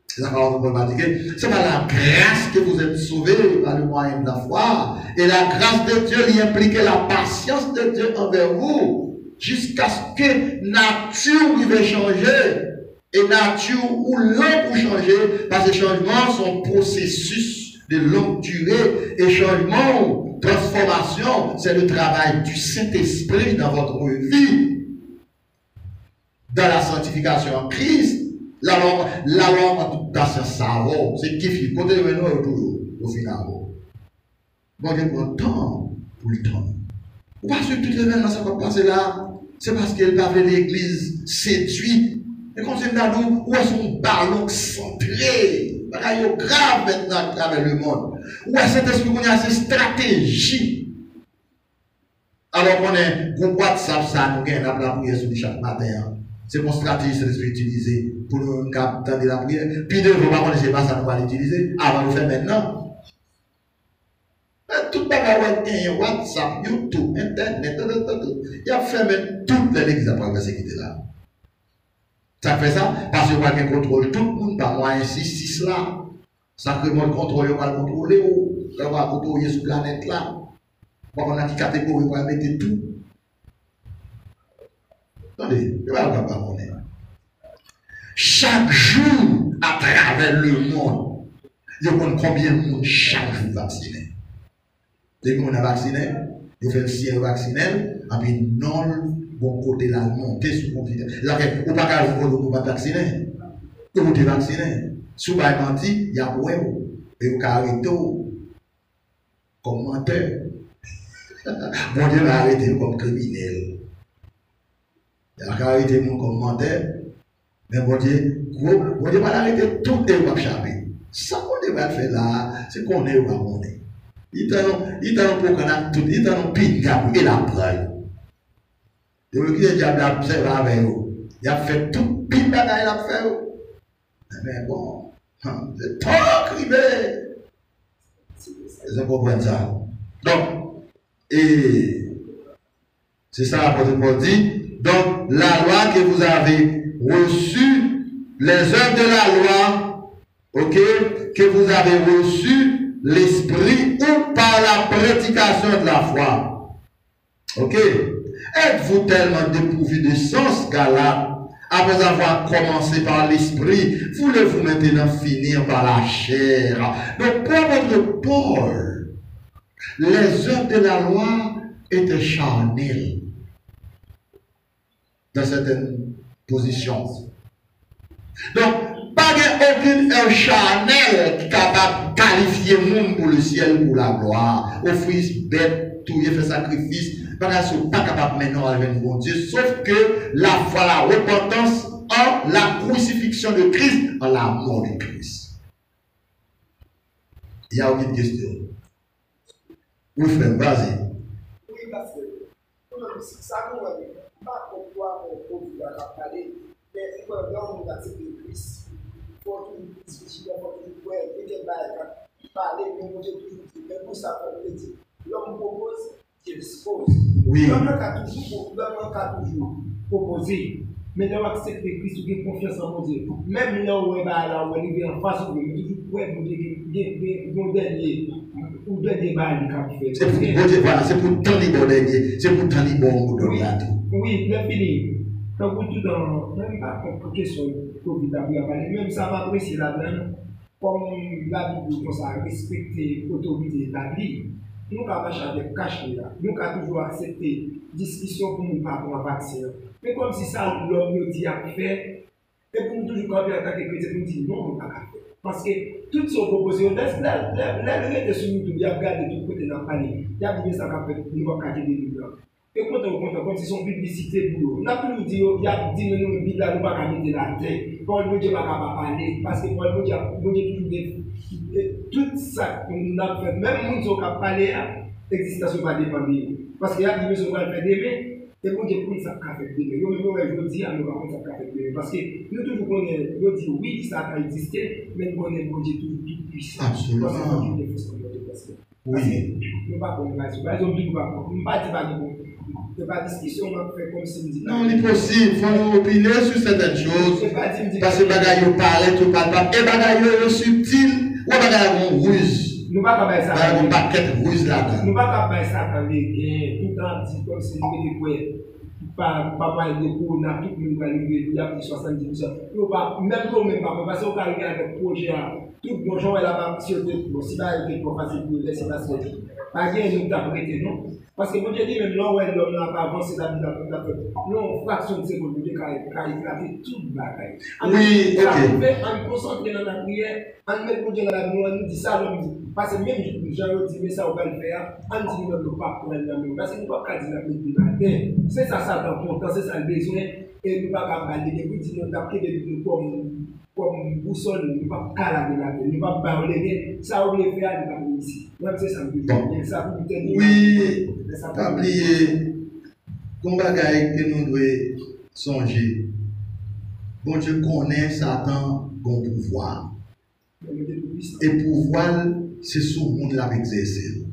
A: C'est ça qu'on va dire. C'est par la grâce que vous êtes sauvés par le moyen de la foi. Et la grâce de Dieu lui implique la patience de Dieu envers vous. Jusqu'à ce que nature lui va changer. Et nature ou l'homme pour changer. Parce que changements sont processus de longue durée. Et changement, transformation, c'est le travail du Saint-Esprit dans votre vie. Dans la sanctification en Christ. La langue en tout cas, c'est savon. C'est qui fait. Côté de nous, toujours, au final. Bon, Dieu prend temps pour le temps. Parce que tout événement, ça va passer là. C'est parce qu'elle va vers l'église séduite. Et quand c'est là, où est son ballon centré? Il y a grave maintenant à travers le monde. Où est cet esprit qu'on a ces stratégies? Alors qu'on est, qu'on WhatsApp ça, nous gagnons la prière sur chaque matin. C'est mon stratégie, c'est l'esprit utilisé pour nous entendre la prière. Puis de vous, ne connaissez pas ça, nous allons l'utiliser avant de le faire maintenant. Tout le monde a WhatsApp, YouTube, Internet, il a fait même toutes les églises après ce qui était là. Ça fait ça parce que quelqu'un contrôle tout le monde, pas moi, 6 là. Sacrément, le contrôle, on va le contrôler, on va contrôler sur la planète là. On a une catégorie, on va mettre tout. Attendez, je ne vais pas parler. Chaque jour, à travers le monde, il y a combien de monde chaque jour vacciné. Les gens ont vacciné, ils font le sien vacciné, et puis non, bon côté là, monter sur le continent. Là, vous ne pouvez pas vacciner. Vous êtes vacciné. Si vous n'avez pas menti, il y a un et vous pouvez arrêter comme menteur. Bon Dieu va arrêter comme criminel. Il a arrêté mon commentaire, mais bon Dieu va l'arrêter tout et va chaper. Ça qu'on devrait faire là, c'est qu'on est ou pas qu'on est. Il t'a non pour qu'on a tout, il t'a non pinga et la preuve. Et le diable a observé avec vous. Il a fait tout pinga et la fait. Mais bon, c'est trop crivé. Ils comprennent ça. Donc, et c'est ça l'apôtre Paul dit. Donc, la loi que vous avez reçue, les œuvres de la loi, ok, que vous avez reçu l'esprit ou par la prédication de la foi. Ok. Êtes-vous tellement dépourvu de sens, Galates, après avoir commencé par l'esprit, voulez-vous maintenant finir par la chair? Donc, pour votre Paul, les œuvres de la loi étaient charnelles dans certaines positions. Donc, pas aucune œuvre charnelle qui est capable de qualifier le monde pour le ciel, pour la gloire. Offrir bête, tout faire sacrifice, parce qu'ils ne sont pas capables maintenant avec mon Dieu, sauf que la foi, la repentance en la crucifixion de Christ, en la mort de Christ. Il y a aucune question. Oui, frère, vas-y.
B: Oui, parce que, ça nous va dire, pas pourquoi on peut parler, mais il faut vraiment nous accepter Christ. Il faut qu'il nous dise, il faut qu'il nous parler, mais on toujours dit, mais pour ça, on peut dire, l'homme propose, il dispose.
A: Oui.
B: L'homme a toujours proposé, mais l'homme accepte Christ, il a confiance en mon Dieu. Même là où il est en face de lui, il toujours pour être mon dernier. ou de débat qui
A: c'est pour voilà, c'est pour tant les bons derniers, c'est pour tant les bons de là.
B: Oui, le fini. Quand vous tout dans même pas pour question Covid même ça va apprécier la donne comme la Bible comme ça respecter l'autorité établie. Nous avons marché avec caché là. Nous avons toujours accepté discussion pour nous pas pour un vaccin. Mais comme si ça l'homme nous dit à faire et pour nous toujours quand on attaque les chrétiens nous dit non, on ne peut pas faire. Parce que toutes sont proposées, les sur nous, il y a regardé de côté dans le palais, il y a dit ça qu'a fait, nous va cacher des livres. Et quand on compte comme si son publicité pour nous, on a pu nous dire, il y a 10 minutes de Bible, nous va mettre la tête, Paul ne va pas parler, parce que Paul ne va toujours des. Tout ça qu'on a fait, même nous qui avons parlé, l'existence va dépendre. Parce qu'il y a des choses qui vont faire des et vous dites que ça a fait des je dis à nous par contre ça a fait des parce que nous toujours connaissons, nous disons oui, ça a existé, mais nous connaissons Dieu tout puissant.
A: Absolument. Oui.
B: Nous ne pas comme ça. Par exemple, nous ne pas pas discussion, on va faire comme si nous disions.
A: Non, il est possible, il faut opiner sur certaines choses. Parce que bagaille paraît, tout parle pas. Et bagaille subtil, ou bagaille ruse.
B: Nous ne pas comme ça.
A: Nous pas qu'être ruse là-dedans.
B: Nous ne pas comme ça quand les tout le temps dit comme si nous étions pas mal de cours, on a tout le monde qui il y a 70%. Même nous, même pas, parce qu'on a avec le projet, tout le monde est là-bas, si on est si pas été trop facile pour laisser passer. Pas bien, nous t'avons prêté, non? Parce que moi, je dis, même là où l'homme n'a pas avancé dans la vie, nous, on fraction de seconde, nous avons éclaté tout le bagaille.
A: Oui, ok.
B: On concentre dans la prière, on met Dieu dans la vie, on nous dit ça, on nous dit. Parce que même Jean dit, mais ça, on va le faire, on dit, nous ne pas prendre la main. Parce que nous ne pouvons pas dire la main. C'est ça, dans ton temps, c'est ça le besoin. Et nous ne pouvons pas parler de nous, nous avons pris comme boussole, nous ne pouvons pas calamer la main, nous ne pouvons pas parler. Ça, on veut faire, nous avons ici. Même c'est ça,
A: oui, pas oublier, comme bagaille que nous devons songer. Bon Dieu connaît Satan comme pouvoir. Et pouvoir, c'est sous le monde l'a exercé.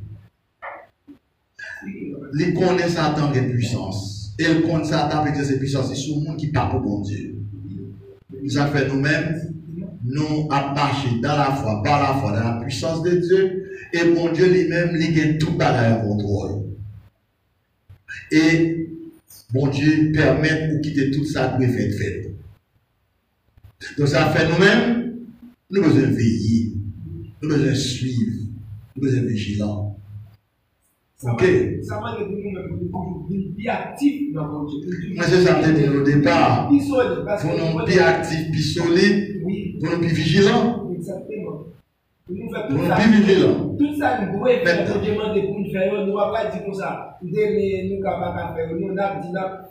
A: Il connaît Satan comme puissance. Et il connaît Satan avec ses puissances. C'est sous le monde qui parle pour bon Dieu. Ça fait nous-mêmes, nous avons marché dans la foi, par la foi, dans la puissance de Dieu. Et mon Dieu lui-même, il a tout bagage en contrôle. Et mon Dieu permet pour quitter tout ça pour faire fait. Donc ça fait nous-mêmes, nous devons veiller, nous devons suivre, nous devons être vigilants. Ok?
B: Ça va être nous bien actifs dans mon Dieu.
A: Moi, c'est ça que je dit au départ. Pour nous bien actifs, puis solides, pour nous plus vigilants.
B: Exactement.
A: Nous plus vigilants.
B: Tout ça, nous devons faire, nous demander pour nous faire, nous ne va pas dire comme ça. Nous ne pouvons pas faire, nous devons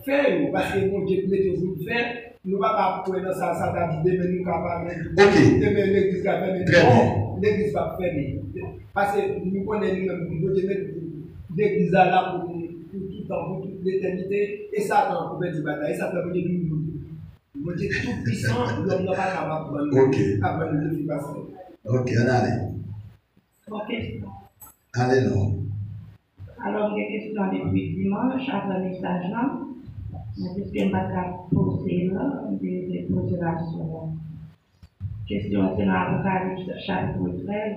B: faire, parce que mon Dieu met toujours faire. Nous ne pouvons pas prendre dans ça, ça va dire, nous ne pouvons pas faire.
A: Ok.
B: Demain, l'église va faire, non, l'église va faire. Parce que nous connaissons, nous devons mettre l'église là pour tout temps, pour toute l'éternité, et Satan pour faire du bataille, et Satan pour dire nous. Dieu tout puissant, l'homme n'a pas capable de prendre le passer.
A: Ok, allez.
C: Ok.
A: Allez, non.
C: Alors, il y a une question depuis dimanche, après le message là. Mais puisque je ne vais pas poser là, des considérations. Question, c'est dans l'Apocalypse chapitre 13,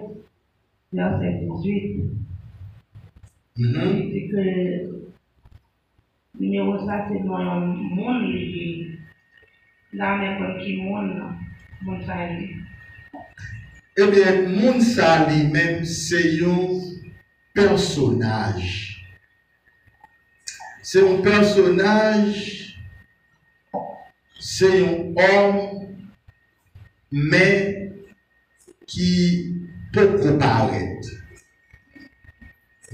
C: verset 18. Il dit que le numéro ça, c'est dans le monde, là, même qui monde, ça.
A: Eh bien, Mounsa lui-même, c'est un personnage. C'est un personnage, c'est un homme, mais qui peut comparaître.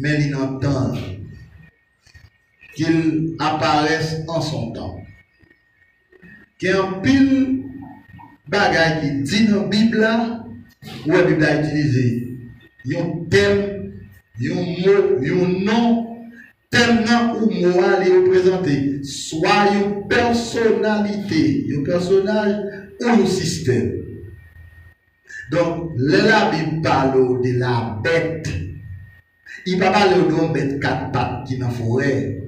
A: Mais il entend qu'il apparaisse en son temps. Qu'il y a un pile bagage qui dit dans la Bible, où la Bible a utilisé un thème, un mot, un nom, tellement où mot est représenté, soit une personnalité, un personnage ou un système. Donc, la Bible parle de la bête. Il ne parle pas de bête quatre pattes qui est dans la forêt.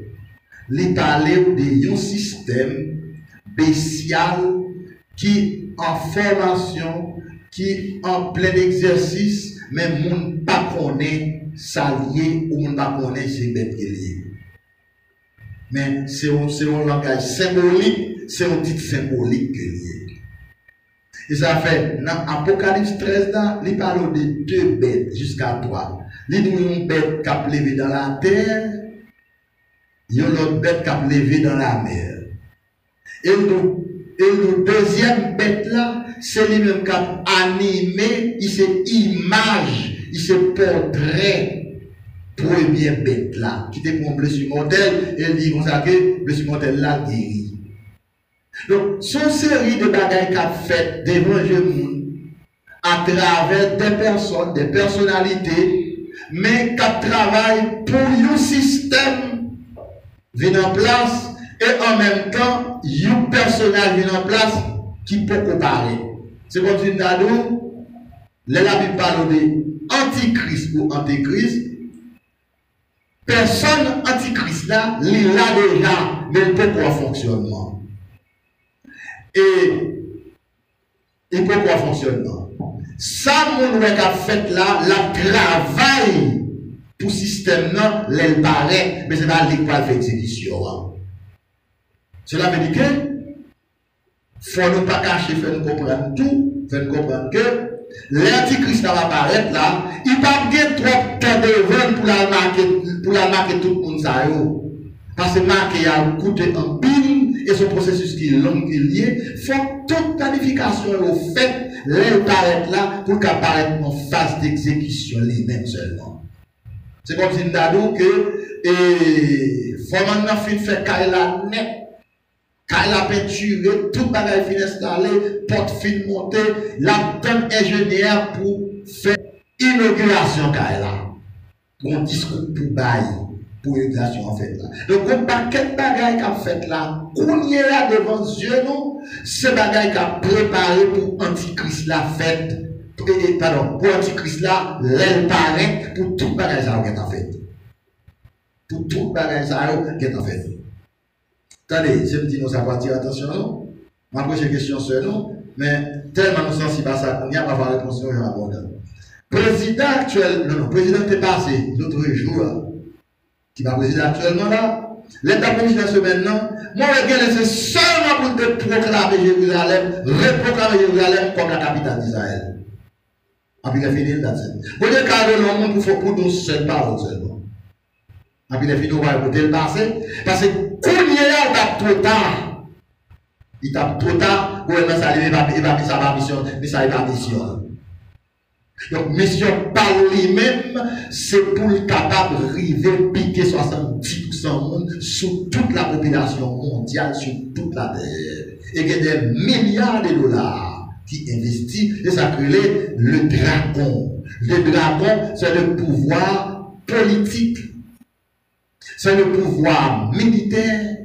A: Il parle de un système bestial qui en formation, qui en plein exercice, mais moun pas connaît s'allier ou on pas connaître c'est bête qui est lié. Mais c'est un langage symbolique, c'est un titre symbolique qui est lié. Et ça fait, dans Apocalypse 13, là, il parle de 2 bêtes jusqu'à 3. Il dit une bête qui a levé dans la terre, il y a une autre bête qui a levé dans la mer. Et le deuxième bête là, c'est lui-même qui a animé, il s'est image, il s'est portrait. Première bête là, qui était pour un blessure mortel, et il dit comme ça que blessure mortel là guéri. Donc, son série de bagages qu'a fait devant le monde à travers des personnes, des personnalités, mais qui travaillent pour un système vient en place et en même temps, un personnage vient en place qui peut comparer. C'est comme si nous la Bible parle de antichrist ou antéchrist. Personne antichrist là, il l'a déjà, mais il peut quoi fonctionnement. Et pourquoi fonctionnement? Ça, mon a fait là, la travail pour le système, non, elle paraît, mais c'est pas l'école fait exécution. Cela veut dire que, faut ne pas cacher, faut nous comprendre tout, faut nous comprendre que l'antichrist va apparaître là, il va pas bien trop temps de vendre pour la marquer tout le monde ça. Parce que marquer a coûté en pile et son processus qui est long, qui est lié, faut toute planification au fait, elle paraît là pour qu'elle apparaisse en phase d'exécution lui-même seulement. C'est comme si nous avons que, faut maintenant faire Kaila net. Kaila peinture, tout bagage fin installé, porte fin montée, la donne ingénieur pour faire inauguration Kaila. Bon discours pour bail. Pour l'inauguration en fait là. Donc, un paquet de bagages qu'a fait là, qu'on y est là devant Dieu, nous, ce bagages qu'a préparé pour Antichrist la fête, pardon, pour Antichrist là, l'aile paraît, pour tout bagage ça qui est en fait. Pour tout bagage ça qui est en fait. Attendez, je me dis, nous, ça va attirer attention, non? Ma prochaine question, c'est non, mais tellement nous sensibles à ça qu'on n'y a pas de réponse, je réponds. Président actuel, non, président est passé l'autre jour, qui va présider actuellement là, l'état président ce maintenant, moi je vais laisser seulement pour te proclamer Jérusalem, reproclamer Jérusalem comme la capitale d'Israël. Et puis il est fini là. Vous dites que le monde pour nous seul parole seulement. Et puis il est fini, on va écouter le passé, parce que quand il est là, il trop tard. Il tape trop tard, pour ça arrive, il va sa mission, mais ça va mission. Donc, mission par lui-même, c'est pour le capable de river, piquer 70% monde sur toute la population mondiale, sur toute la terre. Et qu'il y a des milliards de dollars qui investissent, et ça crée le dragon. Le dragon, c'est le pouvoir politique, c'est le pouvoir militaire,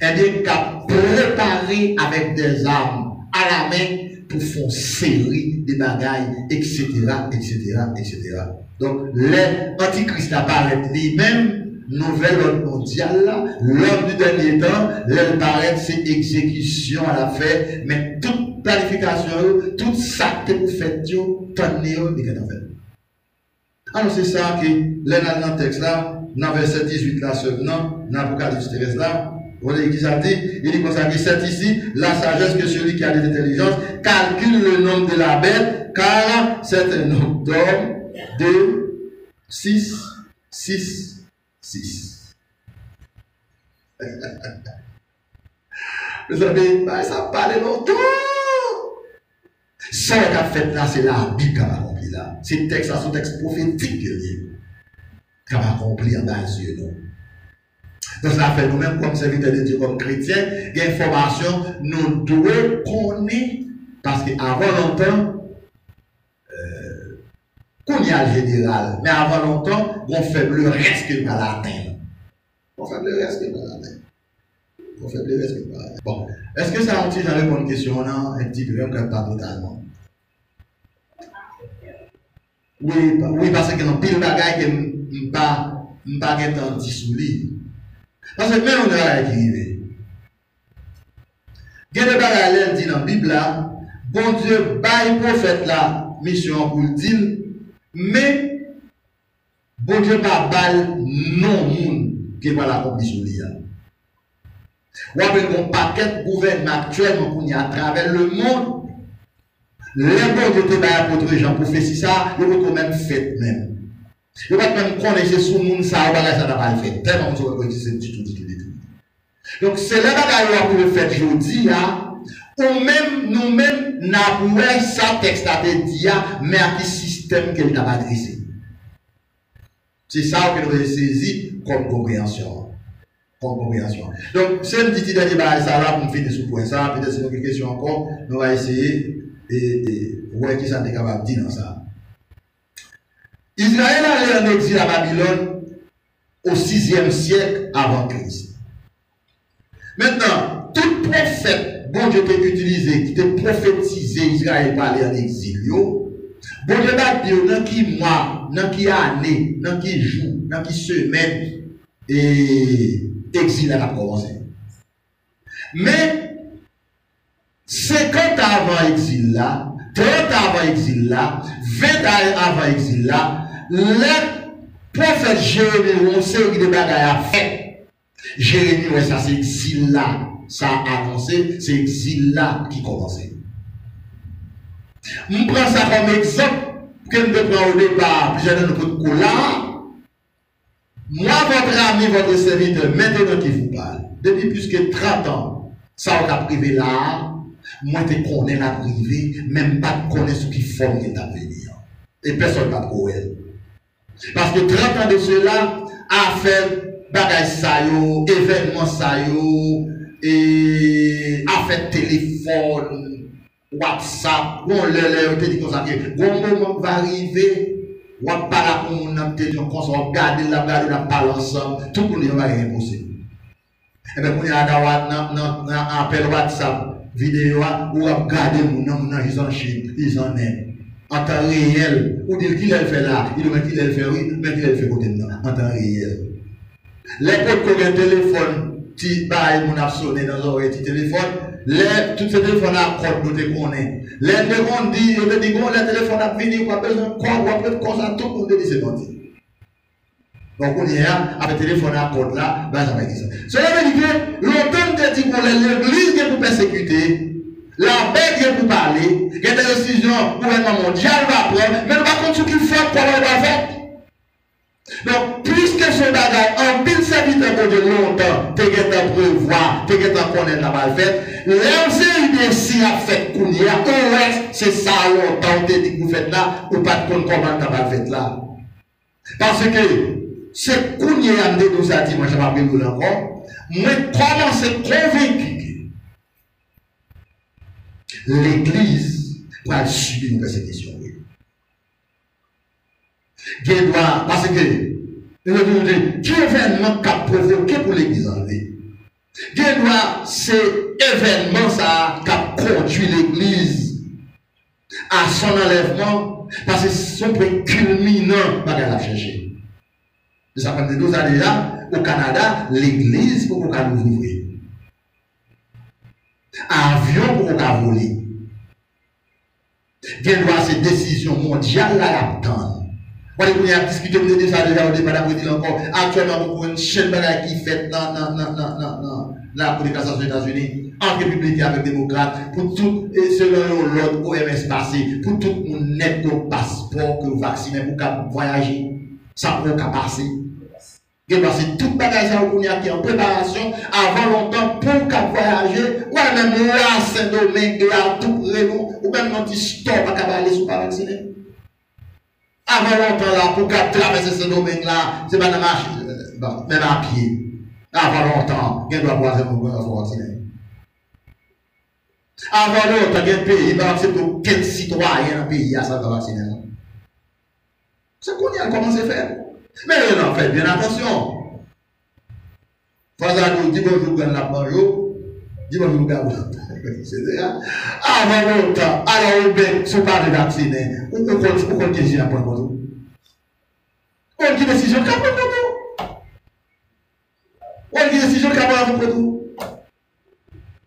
A: et bien qu'a préparé avec des armes à la main pour faire une série de bagailles, etc., etc., etc. Donc, l'antichrist apparaît lui-même, nouvelle ordre mondiale, l'homme du dernier temps, l'apparaît, c'est exécution à la fait, mais toute planification, tout ça que vous faites, tenez, il est en fait. Alors, c'est ça que, dans le texte là, dans verset 18 là, seulement, dans l'Apocalypse 13 là, vous voyez qui ça dit? Il dit comme ça, que c'est ici la sagesse que celui qui a des intelligences calcule le nombre de la bête, car c'est un nombre d'hommes de 6, 6, 6. Vous savez, ça parle longtemps. Ça qu'a fait là, c'est la Bible qui a accompli là. C'est texte, c'est un texte prophétique qui a accompli en bas des yeux. Donc, ça fait nous-mêmes, comme serviteurs de Dieu, comme chrétiens, des informations, nous devons connaître, parce qu'avant longtemps, qu'on y a le général, mais avant longtemps, on fait le reste qu'il va l'atteindre. On fait le reste qu'il va l'atteindre. On fait le reste qu'il va l'atteindre. Bon, est-ce que ça a un petit genre de question, non? Un petit peu, même pas totalement. Oui, parce que dans pile de bagages que je ne pas un petit soulier. Parce que même on a qui arrive. Il y a des bagages qui dit dans la Bible là, bon Dieu, bail prophète la mission pour le dire, mais Bon Dieu pas balle non monde qui va l'accomplir sur lui. Ou avez un paquet de gouvernement actuellement qu'on y a à travers le monde. Les bon Dieu te baille pour les gens prophétie ça, ils vont quand même fait même. Ils vont même connaître sous monde ça, ça n'a pas le fait. Tellement on va c'est du tout. Donc c'est là que vous pouvez faire aujourd'hui, ou même nous-mêmes, nous avons ça texte à te dire, mais à quel système qu'elle t'a adressé. C'est ça que nous avons saisi comme compréhension. Donc, c'est une petite idée de ça là pour finir sur point ça. Peut-être si nous avons quelques questions encore, nous allons essayer et voir qui ça est capable de dire dans ça. Israël allait en exil à Babylone au 6e siècle avant Christ. Maintenant, tout prophète, bon Dieu t'a utilisé, qui t'a prophétisé Israël pour aller en exil, bon Dieu t'a dit, dans qui mois, dans qui année, dans qui jour, dans qui semaine, et exil a commencé. Mais, 50 ans avant exil là, 30 ans avant exil là, 20 ans avant exil là, les prophètes Jérémie ont série de bagages à faire. Jérémie, ouais, ça c'est exil là, ça a annoncé, c'est exil là qui commençait. Je prends ça comme exemple, que je prends au départ, puis j'ai donné notre coup là. Moi, votre ami, votre serviteur, maintenant qui vous parle, depuis plus que 30 ans, ça on a privé là, moi je connais la privée, même pas de connaître ce qui forme qui est à venir. Et personne n'a pour elle. Parce que 30 ans de cela a fait bagage ça yo, événement ça yo, et a fait téléphone, WhatsApp, on le dit comme ça que bon moment va arriver, on va parler comme on a peut-être on regarder la parler ensemble, tout le monde va rien possible. Et bien, quand il y a un appel WhatsApp, vidéo, ou regarder mon ils en Chine, ils en aiment. En temps réel, ou dire qu'il fait là, il dit qu'il fait oui, mais qu'il fait côté de en temps réel. Les potes qui ont un téléphone, qui baillent mon a sonné dans l'oreille, petit téléphone, tous ces téléphones à code, nous te connaissons. Les gens disent, le téléphone a fini, on a besoin de quoi, on a besoin de quoi, tout le monde dit c'est menti. Donc on y est, avec le téléphone à code là, ben ça va dire ça. Cela veut dire que longtemps on dit que l'église est pour persécuter, la bête est pour parler, il y a des décisions, le gouvernement mondial va prendre, mais on va contre ce qu'il fait pour le va faire. Donc, puisque ce bagage, en pile serviteur pour Dieu longtemps, tu es prévoir, tu es connaître la mal faite, l'enseignement ici a fait Kounia, au reste, c'est ça longtemps, tu dit que vous faites là, ou pas de compte comment tu as mal fait là. Parce que, c'est Kounia amené nous a dit, moi je m'appelle nous encore, moi commence à convaincu que l'église va subir une persécution. Parce que, qui événement qui a provoqué pour l'église enlevée? C'est événement ça qui a conduit l'église à son enlèvement, parce que c'est son point culminant par la chercher. Ça fait 12 ans déjà, au Canada, l'église pour qu'on nous ouvrir. Avion pour qu'on voler. Ces décisions mondiales là attendent. On a discuté de ça déjà au départ, on encore. Actuellement, vous avez une chaîne qui fait dans la Cour de cassation des États-Unis, entre républicains avec démocrates, pour tout, et selon l'ordre OMS passé, pour tout le monde net au passeport que vous vaccinez pour voyager, ça peut passer. Il y a tout le bagage qui est en préparation avant longtemps pour voyager, ou même là, Saint-Domingue, là, tout Renault, ou même quand il stop à aller sur pas vacciner. Avant longtemps là, pour traverser ce domaine-là, c'est pas de marche, même à pied. Avant longtemps, il doit boire pour vacciner. Avant longtemps, il y a un pays, il va accepter quel citoyen dans le pays à ça va vacciner. C'est qu'on y a commencé à faire. Mais non, faites bien attention. Faut dire bonjour quand la bonjour, dis bonjour quand avant longtemps, alors bien, si vous parlez de vacciner, on peut décision à prendre pour tout. On dit décision qu'à prendre pour tout. On dit décision qu'à prendre pour tout.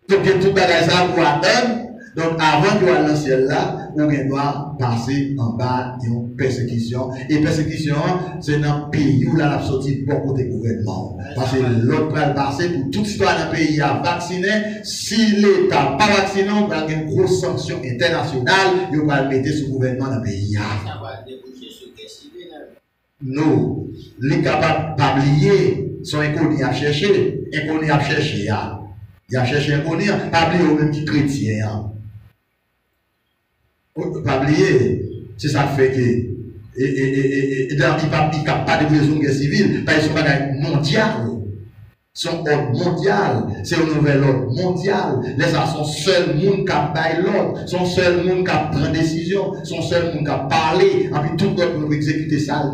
A: Donc, il y a tout bagage ça pour attendre, Donc, avant de aller dans le ciel là, on doit passer en bas d'une persécution. Et persécution, c'est dans le pays où là, on a sorti beaucoup de gouvernements. Parce que l'autre va passer pour tout citoyen d'un pays à vacciner. Si l'État n'a pas vacciné, on va avoir une grosse sanction internationale. Il va le mettre sous gouvernement dans le pays. Nous, les capables d'oublier, sont inconnus à chercher. Inconnus à chercher. Il a cherché inconnus, pas oublier au même qui chrétien. Pas oublier, c'est ça qui fait que il n'y a pas de raison de guerre civile, parce qu'ils sont bagages mondiaux. Son ordre mondial, c'est un nouvel ordre mondial. Les gens sont seuls monde qui baillent l'ordre, sont seuls monde qui prend décision, sont seuls monde qui parler, et puis tout le monde pour exécuter ça,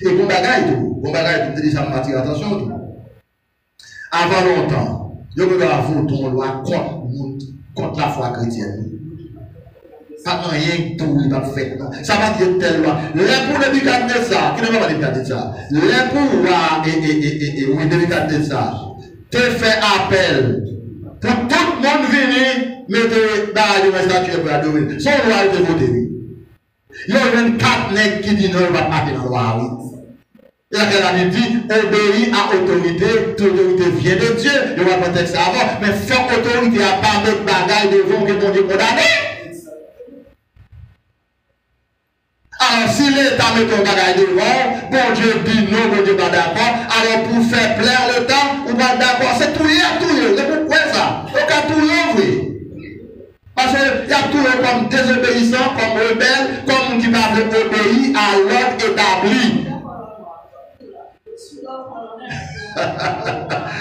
A: et bon bagaille tout, te dit ça m'attire attention tout. Avant longtemps, je veux voter une loi contre la foi chrétienne. Pas rien tout il va faire. Ça va dire telle loi. L'impôt de Nebuchadnezzar, qui ne va pas dire ça. L'impôt et Nebuchadnezzar te fait appel pour tout le monde venir mettre dans la statue pour adorer. Son loi est votée. Il y a 24 nègres qui disent non, il va pas dans la loi. Et la dit obéir à autorité, toute autorité vient de Dieu. Je vais pas ça avant, mais faut autorité à pas mettre bagaille devant que mon Dieu condamné. Alors, si l'État met ton bagage devant, bon Dieu dit non, bon Dieu pas d'accord, alors pour faire plaire le temps, ou pas d'accord, c'est tout hier, c'est pourquoi ça? Donc, à tout oui. Parce qu'il y a tout comme désobéissant, comme rebelle, comme qui va obéir à l'ordre établi.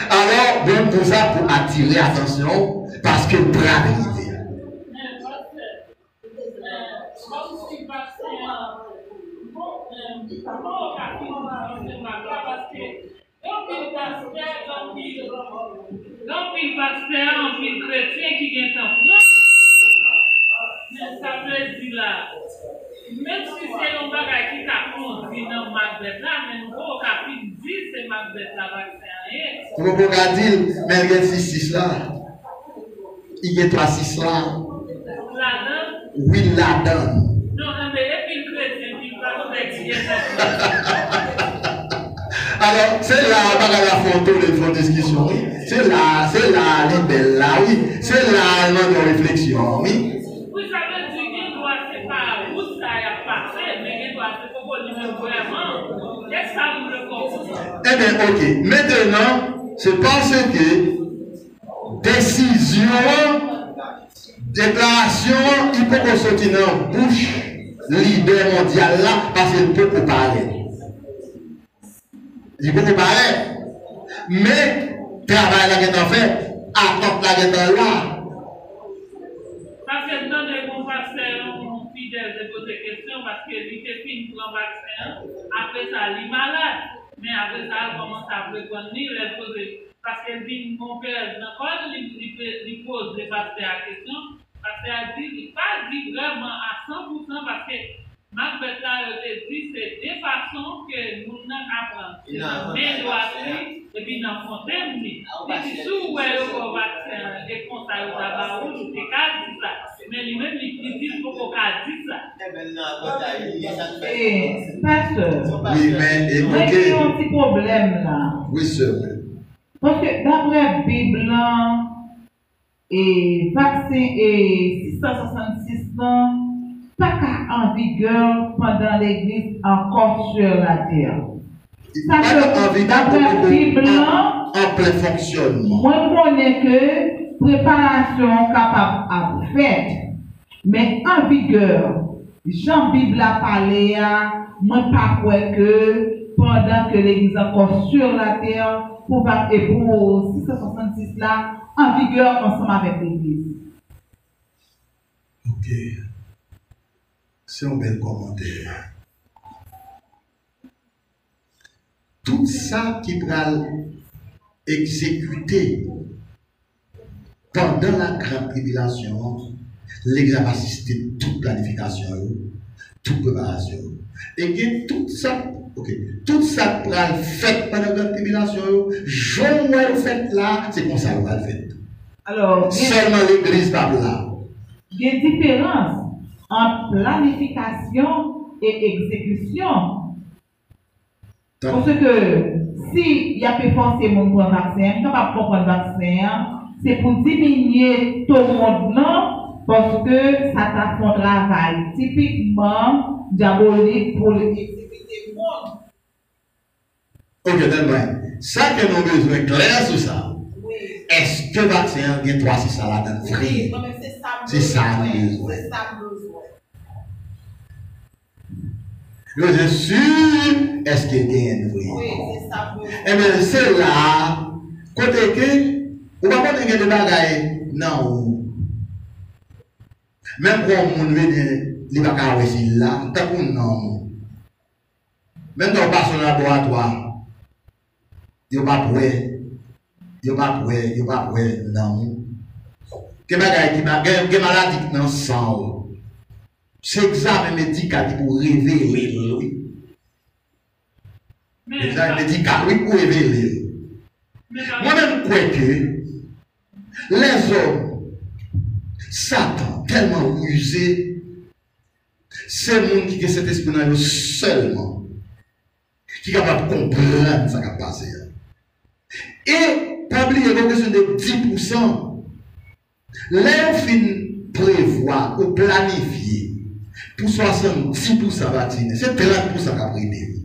A: Alors, donc pour ça, pour attirer attention, parce que bravité.
D: Donc, il pasteur, un chrétien qui vient en mais ça veut dire là, même si c'est un bagage qui t'a conduit dans Macbeth là, mais nous avons capit dit c'est Macbeth là, vaccin.
A: Vous pouvez dire, mais il y a 6 là. Il y a 3-6 là. Oui, la donne.
D: Non, mais et puis le chrétien, il va
A: alors, c'est là, la photo de discussion, oui. C'est là, libelle là, oui. C'est là, notre réflexion, oui.
D: Oui, ça veut dire qu'il doit, c'est pas où ça a passé, mais il doit, c'est pour nous vraiment. Qu'est-ce que ça nous le comprend?
A: Eh bien, ok. Maintenant, c'est parce que décision, déclaration, il peut qu'on sortir dans la bouche leader mondial là, parce qu'il peut qu'on parler. Il peut qu'on parler. Mais, travail là qui est en fait, attente là qui est là.
D: Parce que dans les bons vaccins, on fidèle de poser des questions parce que il était fini pour un vaccin, après ça, il est malade. Mais après ça, il commence à prévenir, il poser. Parce que mon père, il pose des vaccins à question, parce qu'il dit, il pas dit vraiment à 100% parce que Macbeth a dit, c'est des façons que nous apprenons. Mais droiterie, et puis dans fontaine, il dit, sous où est le vaccin, et qu'on s'aille au tabac, c'est qu'à dire ça. Mais lui-même, il dit pourquoi qu'à dire ça.
E: Pasteur,
A: Oui, mais écoutez.
E: il y a un petit problème là.
A: Oui, sœur.
E: Parce que d'après la Bible, et vaccin et 666 ans, pas en vigueur pendant l'église encore sur la terre. D'après la Bible,
A: en plein fonctionnement.
E: moi je connais que préparation capable à faire, mais en vigueur, Jean Bible a parlé, moi pas croire que pendant que l'église encore sur la terre, pour 666 là, en vigueur ensemble avec l'église.
A: Ok. C'est un bel commentaire. Tout ça qui va exécuter pendant la grande tribulation, l'église va assister toute planification, toute préparation. Et que tout ça, tout ça qui va fait pendant la grande tribulation, je vais le faire là, c'est comme ça qu'on va le faire.
E: Alors,
A: seulement l'église va là.
E: Il y a une différence entre planification et exécution. Parce que si il y a fait forcer mon pour un vaccin, quand on prend un vaccin, c'est pour diminuer tout le monde, non? Parce que ça t'a fait un travail typiquement diabolique pour l'exécuter le monde.
A: Ok, d'accord. Ça que nous avons besoin clair sur ça.
E: Oui.
A: Est-ce que le vaccin a 3 6 salades dans le
E: Oui,
A: frigo?
E: c'est ça
A: nous besoin.
E: C'est ça besoin.
A: Je suis sûr, est-ce qu'il y a un vrai?
E: Oui, c'est ça besoin.
A: Eh bien, c'est là, côté que, ou pas qu'on ait des bagailles, non. Même quand on veut dire, les bagailles ici là, t'as qu'on non. Même quand on passe au laboratoire, il n'y a pas pour non. Que bagaille qui maladie dans le sang. C'est examen médical pour révéler, oui. Examen médical, oui, pour révéler. Moi-même, je crois que les hommes, Satan, tellement usé, c'est le monde qui a cet esprit dans eux seulement, qui est capable de comprendre ce qui a passé. Et, pas oublier la question de 10%, les fin prévoir ou planifier pour 70% vaccinés, c'est 30% qui a privé.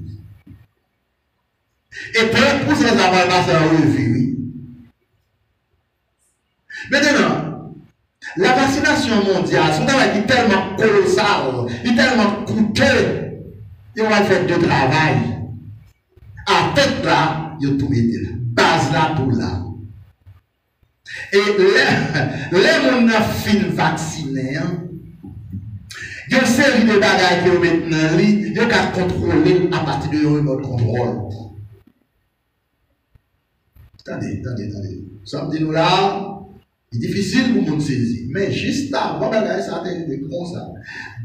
A: Et 30% ça va passer en revue, oui. Maintenant, la vaccination mondiale, son travail est tellement colossal, il est tellement coûteux, il va faire de travail. À tête là, il a tout mis là. Base là, tout là. Et les gens fin vaccinés, il y a une série de bagages qui ont maintenant, il y a qu'à contrôler à partir de remote contrôle. Attendez. Ça me dit nous là, c'est difficile pour nous saisir. Mais juste là, on va regarder ça comme ça.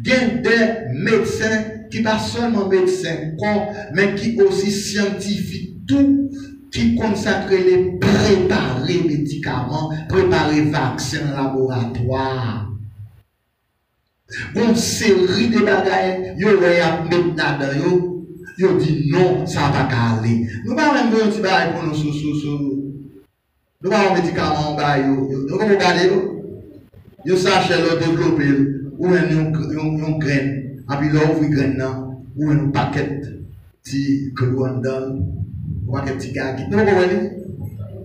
A: Il y a des médecins qui pas seulement médecins, mais qui aussi scientifiques, tout. Qui consacre les préparer médicaments, préparer vaccins en laboratoire. Une série de bagages, il y a mettre là-dedans, il dit non, ça va pas aller. Nous ne pouvons pas faire un petit bagage pour nous nous avons un médicament, nous allons regarder, nous sachons développer, ou une graine, et puis là, on ouvre une graine, ou un paquet de gluandol. Ou un petit gars qui. Non,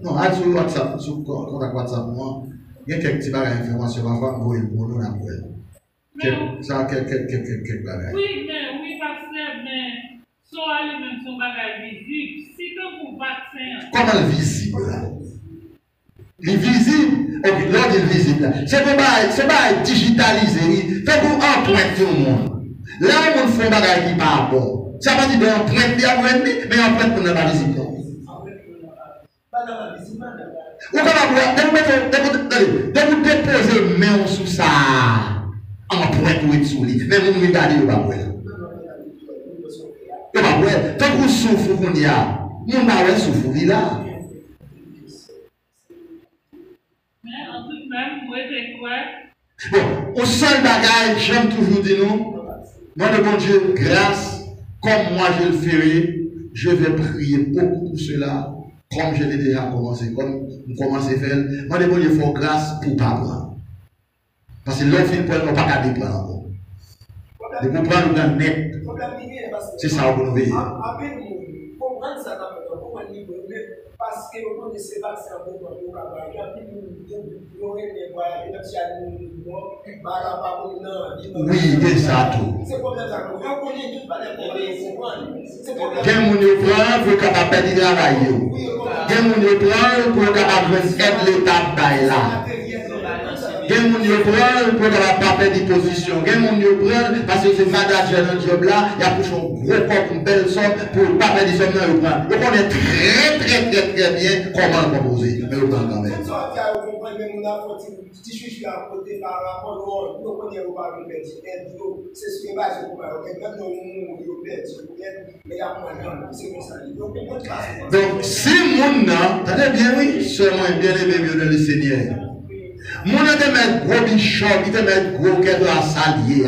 A: non, allez sur WhatsApp, sur contact WhatsApp, moi, il y a quelques petits bagages d'informations, on va voir pour nous après. Ça, quelques bagages.
D: Oui, parce que, soit lui-même son bagage visible, si tu pour vaccin.
A: Comment le visible là? Il visible, ok, l'ordre est visible là. C'est pas digitalisé, fait pour emprunter tout le monde. Là, on fait un bagage qui part bon. Ça veut dire d'emprunter à vous, mais emprunter pour ne pas visible. Ou comment vous déposez main sous ça, emprunter pour être sous lui, mais vous me regardez, vous ne pouvez pas. Tant que vous souffrez, vous n'y a, vous ne pouvez pas souffrir là.
D: Mais en tout cas, vous êtes quoi?
A: Bon, au seul bagage, j'aime toujours dire nous, moi de bon Dieu, grâce. Comme moi je le ferai, je vais prier beaucoup pour cela, comme je l'ai déjà commencé, comme nous commençons à faire. Moi, de bon Dieu, il faut grâce pour papa. Parce que l'autre film, on ne peut pas garder encore. De comprendre le net. C'est ça qu'on veut.
B: Parce que on ne sait pas si on peut faire un travail.
A: Oui, c'est ça tout.
B: C'est pour ça qu'on
A: quel monde prend pour capable perdre du travail? Quel monde prend pour capable faire l'étape là? Quel monde prend pour capable pas perdre des positions? Quel monde prend parce que c'est manager dans le job là, il y a pour son gros corps, une belle somme pour pas perdre des sommes là, il prend. Donc on est très bien comment le proposer. Mais le prend quand même. Donc, si mon nom, tenez bien, oui, seulement bien aimé mieux dans le Seigneur. Mon te mettre gros bishop, il te mettre gros qu'elle doit s'allier.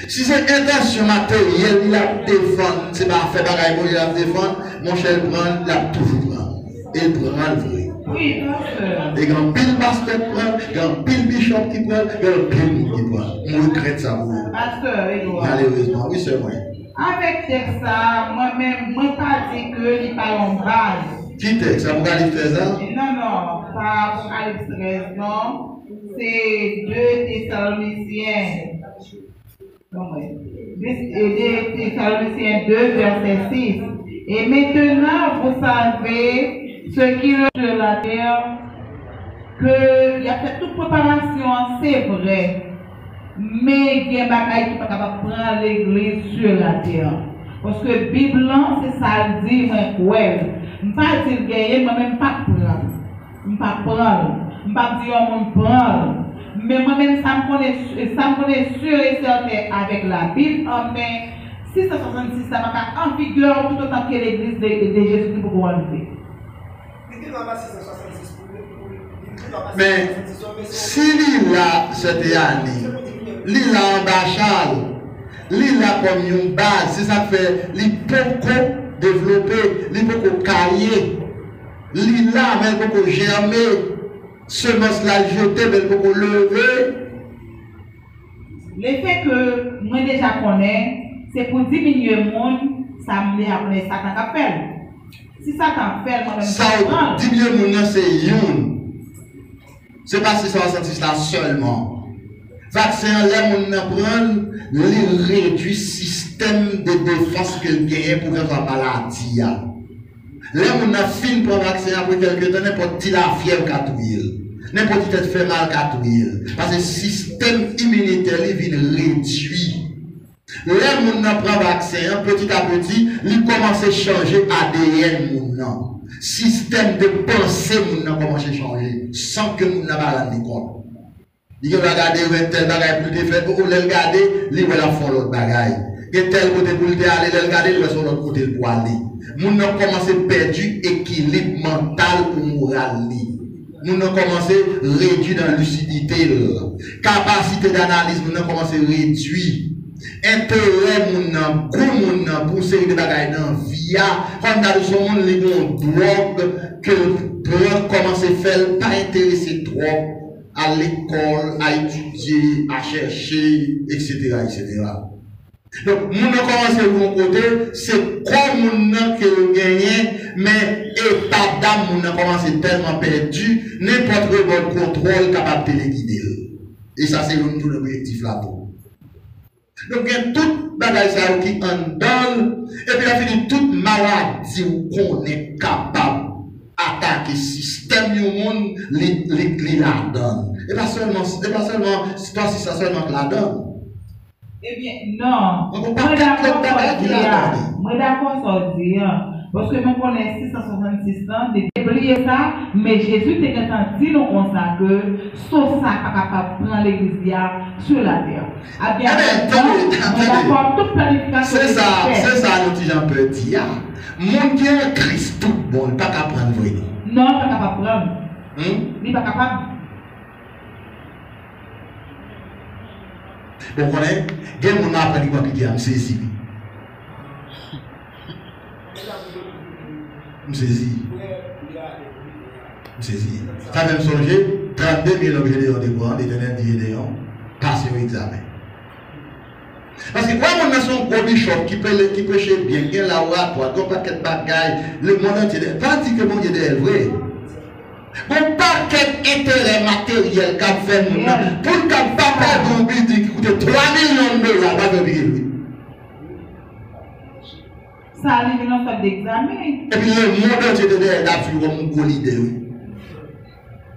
A: Si c'est intention matérielle, il a défendre, c'est pas fait bagaille pour il a défendre, mon cher prend, il a toujours prendre. Il prend le vrai.
E: Oui, pasteur.
A: Et quand pile pasteur prend, quand pile bishop qui prend, quand pile monde qui prend. On regrette ça pour vous.
E: Pasteur, Edouard.
A: Malheureusement, oui, c'est vrai.
E: Avec texte ça, moi-même, moi pas dit que il pas en base.
A: Qui texte? Apocalypse 13 ans?
E: Non, pas Apocalypse 13, non. C'est 2 Thessaloniciens. Non, ouais. 2 Thessaloniciens 2, verset 6. Et maintenant, vous savez ce qui est sur la terre, qu'il y a fait toute préparation, c'est vrai. Mais il y a des choses qui ne sont pas capables de prendre l'église sur la terre. Parce que la Bible, c'est ça, dit, ouais. Je ne peux pas dire gagner, moi-même pas prendre. Je ne peux pas prendre. Je ne peux pas dire on prendre. Mais moi-même, ça me connaît sûr et certain avec la Bible. Mais 666, ça va pas en vigueur tout autant que l'église de Jésus qui peut enlever.
A: Mais si l'île a cette année, l'île a ambassade, l'île a comme une base, c'est ça fait, l'île peut développer, l'île peut cailler, l'île a même peut germer, semence la jeter, mais peut lever.
E: L'effet que moi déjà connais, c'est pour diminuer le monde, ça me dit après Satan qu'a fait. Si Satan fait, moi-même,
A: ça diminuer le monde, c'est une. C'est pas 666 là seulement. Vaccin, les gens prennent, ils réduisent le système de défense que le gagne pour faire la maladie. Les gens finissent pour vaccin après quelques temps, n'importe qui la fièvre qu'à tout. N'importe qui fait mal qu'à tout. Parce que le système immunitaire vient réduit. Les gens prennent vaccin, petit à petit, ils commencent à changer ADN. Système de pensée, nous commence à changer sans que nous n'avons pas rendu compte. Il va regarder tel bagaille pour te faire, ou le regarder, il va faire l'autre bagaille. Et tel côté pour te aller, le regarder, il va sur l'autre côté pour aller. Nous avons commencé à perdre l'équilibre mental ou moral. Nous avons commencé à réduire dans la lucidité. Capacité d'analyse, nous avons commencé à réduire. Intérêt moun goût moun pour série de bagages dans via comme dans son monde les drogue que prend commencer à faire pas intéresser trop à l'école à étudier à chercher etc. Donc moun commencer de mon côté c'est comme moun que gagner mais état d'âme moun commencer tellement perdu n'importe quel contrôle capable de téléguider et ça c'est l'objectif là tout. Donc, il y a toute bagaille qui en donne, et puis il a fini toute maladie qu'on est capable d'attaquer le système du monde, les la donne. Et pas seulement, c'est pas seulement que la donne.
E: Eh bien, non. Moi d'accord sur dire. Parce que je connais 666 ans, de oublier ça, mais Jésus t'a dit nous comme ça que sauf ça pas capable de prendre l'église sur la terre. Ah bien, d'accord, toute planification.
A: C'est ça, nous disons peu dire. Mon Dieu Christ tout bon, pas capable de prendre vrai.
E: Non, pas capable de prendre. Il pas capable.
A: Bon, on connaît, il y a mon appel qui va piquer à me saisir. Je saisis. Ça même songer 32 000 objets de découvert, l'éternel dit Gédéon, passer au examen. Parce que quand on a son gros bishop qui prêche bien, qui est là où à toi, qui pas de bagaille, le monde entier, pas dire que mon Dieu est vrai. Bon, pas quel intérêt matériel qu'a fait mon nom, pour qu'un papa d'un bidou qui coûte 3 millions de dollars, pas de lui.
E: Ça arrive dans notre examen.
A: Et puis le monde entier de l'Afrique comme un gros leader.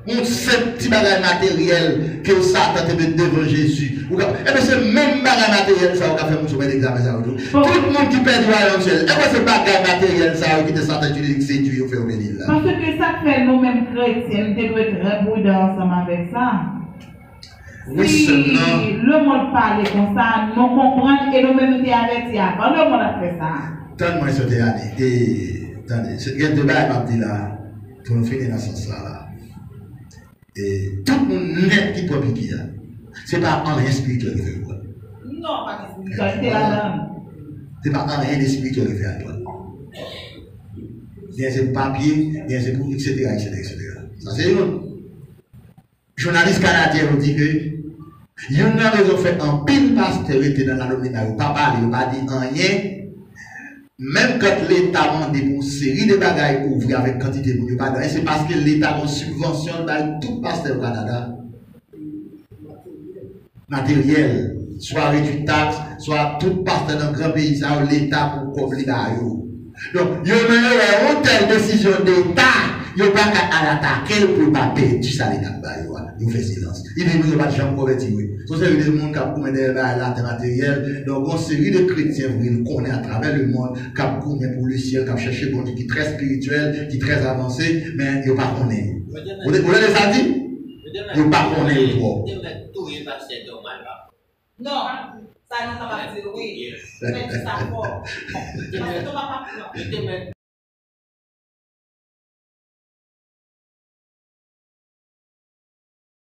A: Un seul petit bagage matériel que Satan te met devant Jésus. Et bien c'est même bagage matériel ça qui a fait mon souper d'examen. Tout le monde qui perd droit en ciel. Et bien c'est bagage matériel ça qui te Satan utilise qui séduit au faire venir là.
E: Parce que ça fait nous-mêmes chrétiens, nous devons être très prudents ensemble avec ça.
A: Oui,
E: si
A: seulement.
E: Le monde parle comme ça, nous comprenons et nous-mêmes nous avertis avant. Le monde a fait ça.
A: Donne-moi ce année. Et attendez, ce débat m'a dit là, pour nous finir dans ce sens là. Et tout le monde net qui peut piquer. Ce n'est pas un rien spirituel qui fait quoi.
E: Non, pas de spiritualité là-dedans.
A: Ce n'est pas un rien spirituel qui fait à toi. Il y a des papiers, il y a des bouts, etc. Ça, c'est une. Journaliste canadien nous dit que il y a une raison fait un pile pasteur était dans la nominale, il n'a pas parlé, il n'a pas dit rien. Même quand l'État demande pour une série de bagages ouvrir avec quantité de bagages, c'est parce que l'État subventionne tout pasteur au Canada. Matériel, soit réduit de taxes, soit tout pasteur dans le grand pays, ça l'État pour combler la yo. Donc, il y a une telle décision d'État. Il n'y a pas qu'à l'attaquer pour ne pas payer tout ça, l'État. Il fait silence. Il dit, nous pas de gens convertis. C'est une série de monde qui a commandé la matériel. Donc, une série de chrétiens qui connaissent à travers le monde, qui a commandé pour le ciel, qui a cherché bon Dieu, qui est très spirituel, qui est très avancé, mais il n'y a pas connaît. Vous l'avez déjà dit? Il n'y a pas connaît.
E: Non, ça ne va pas dire oui. Mais ça va.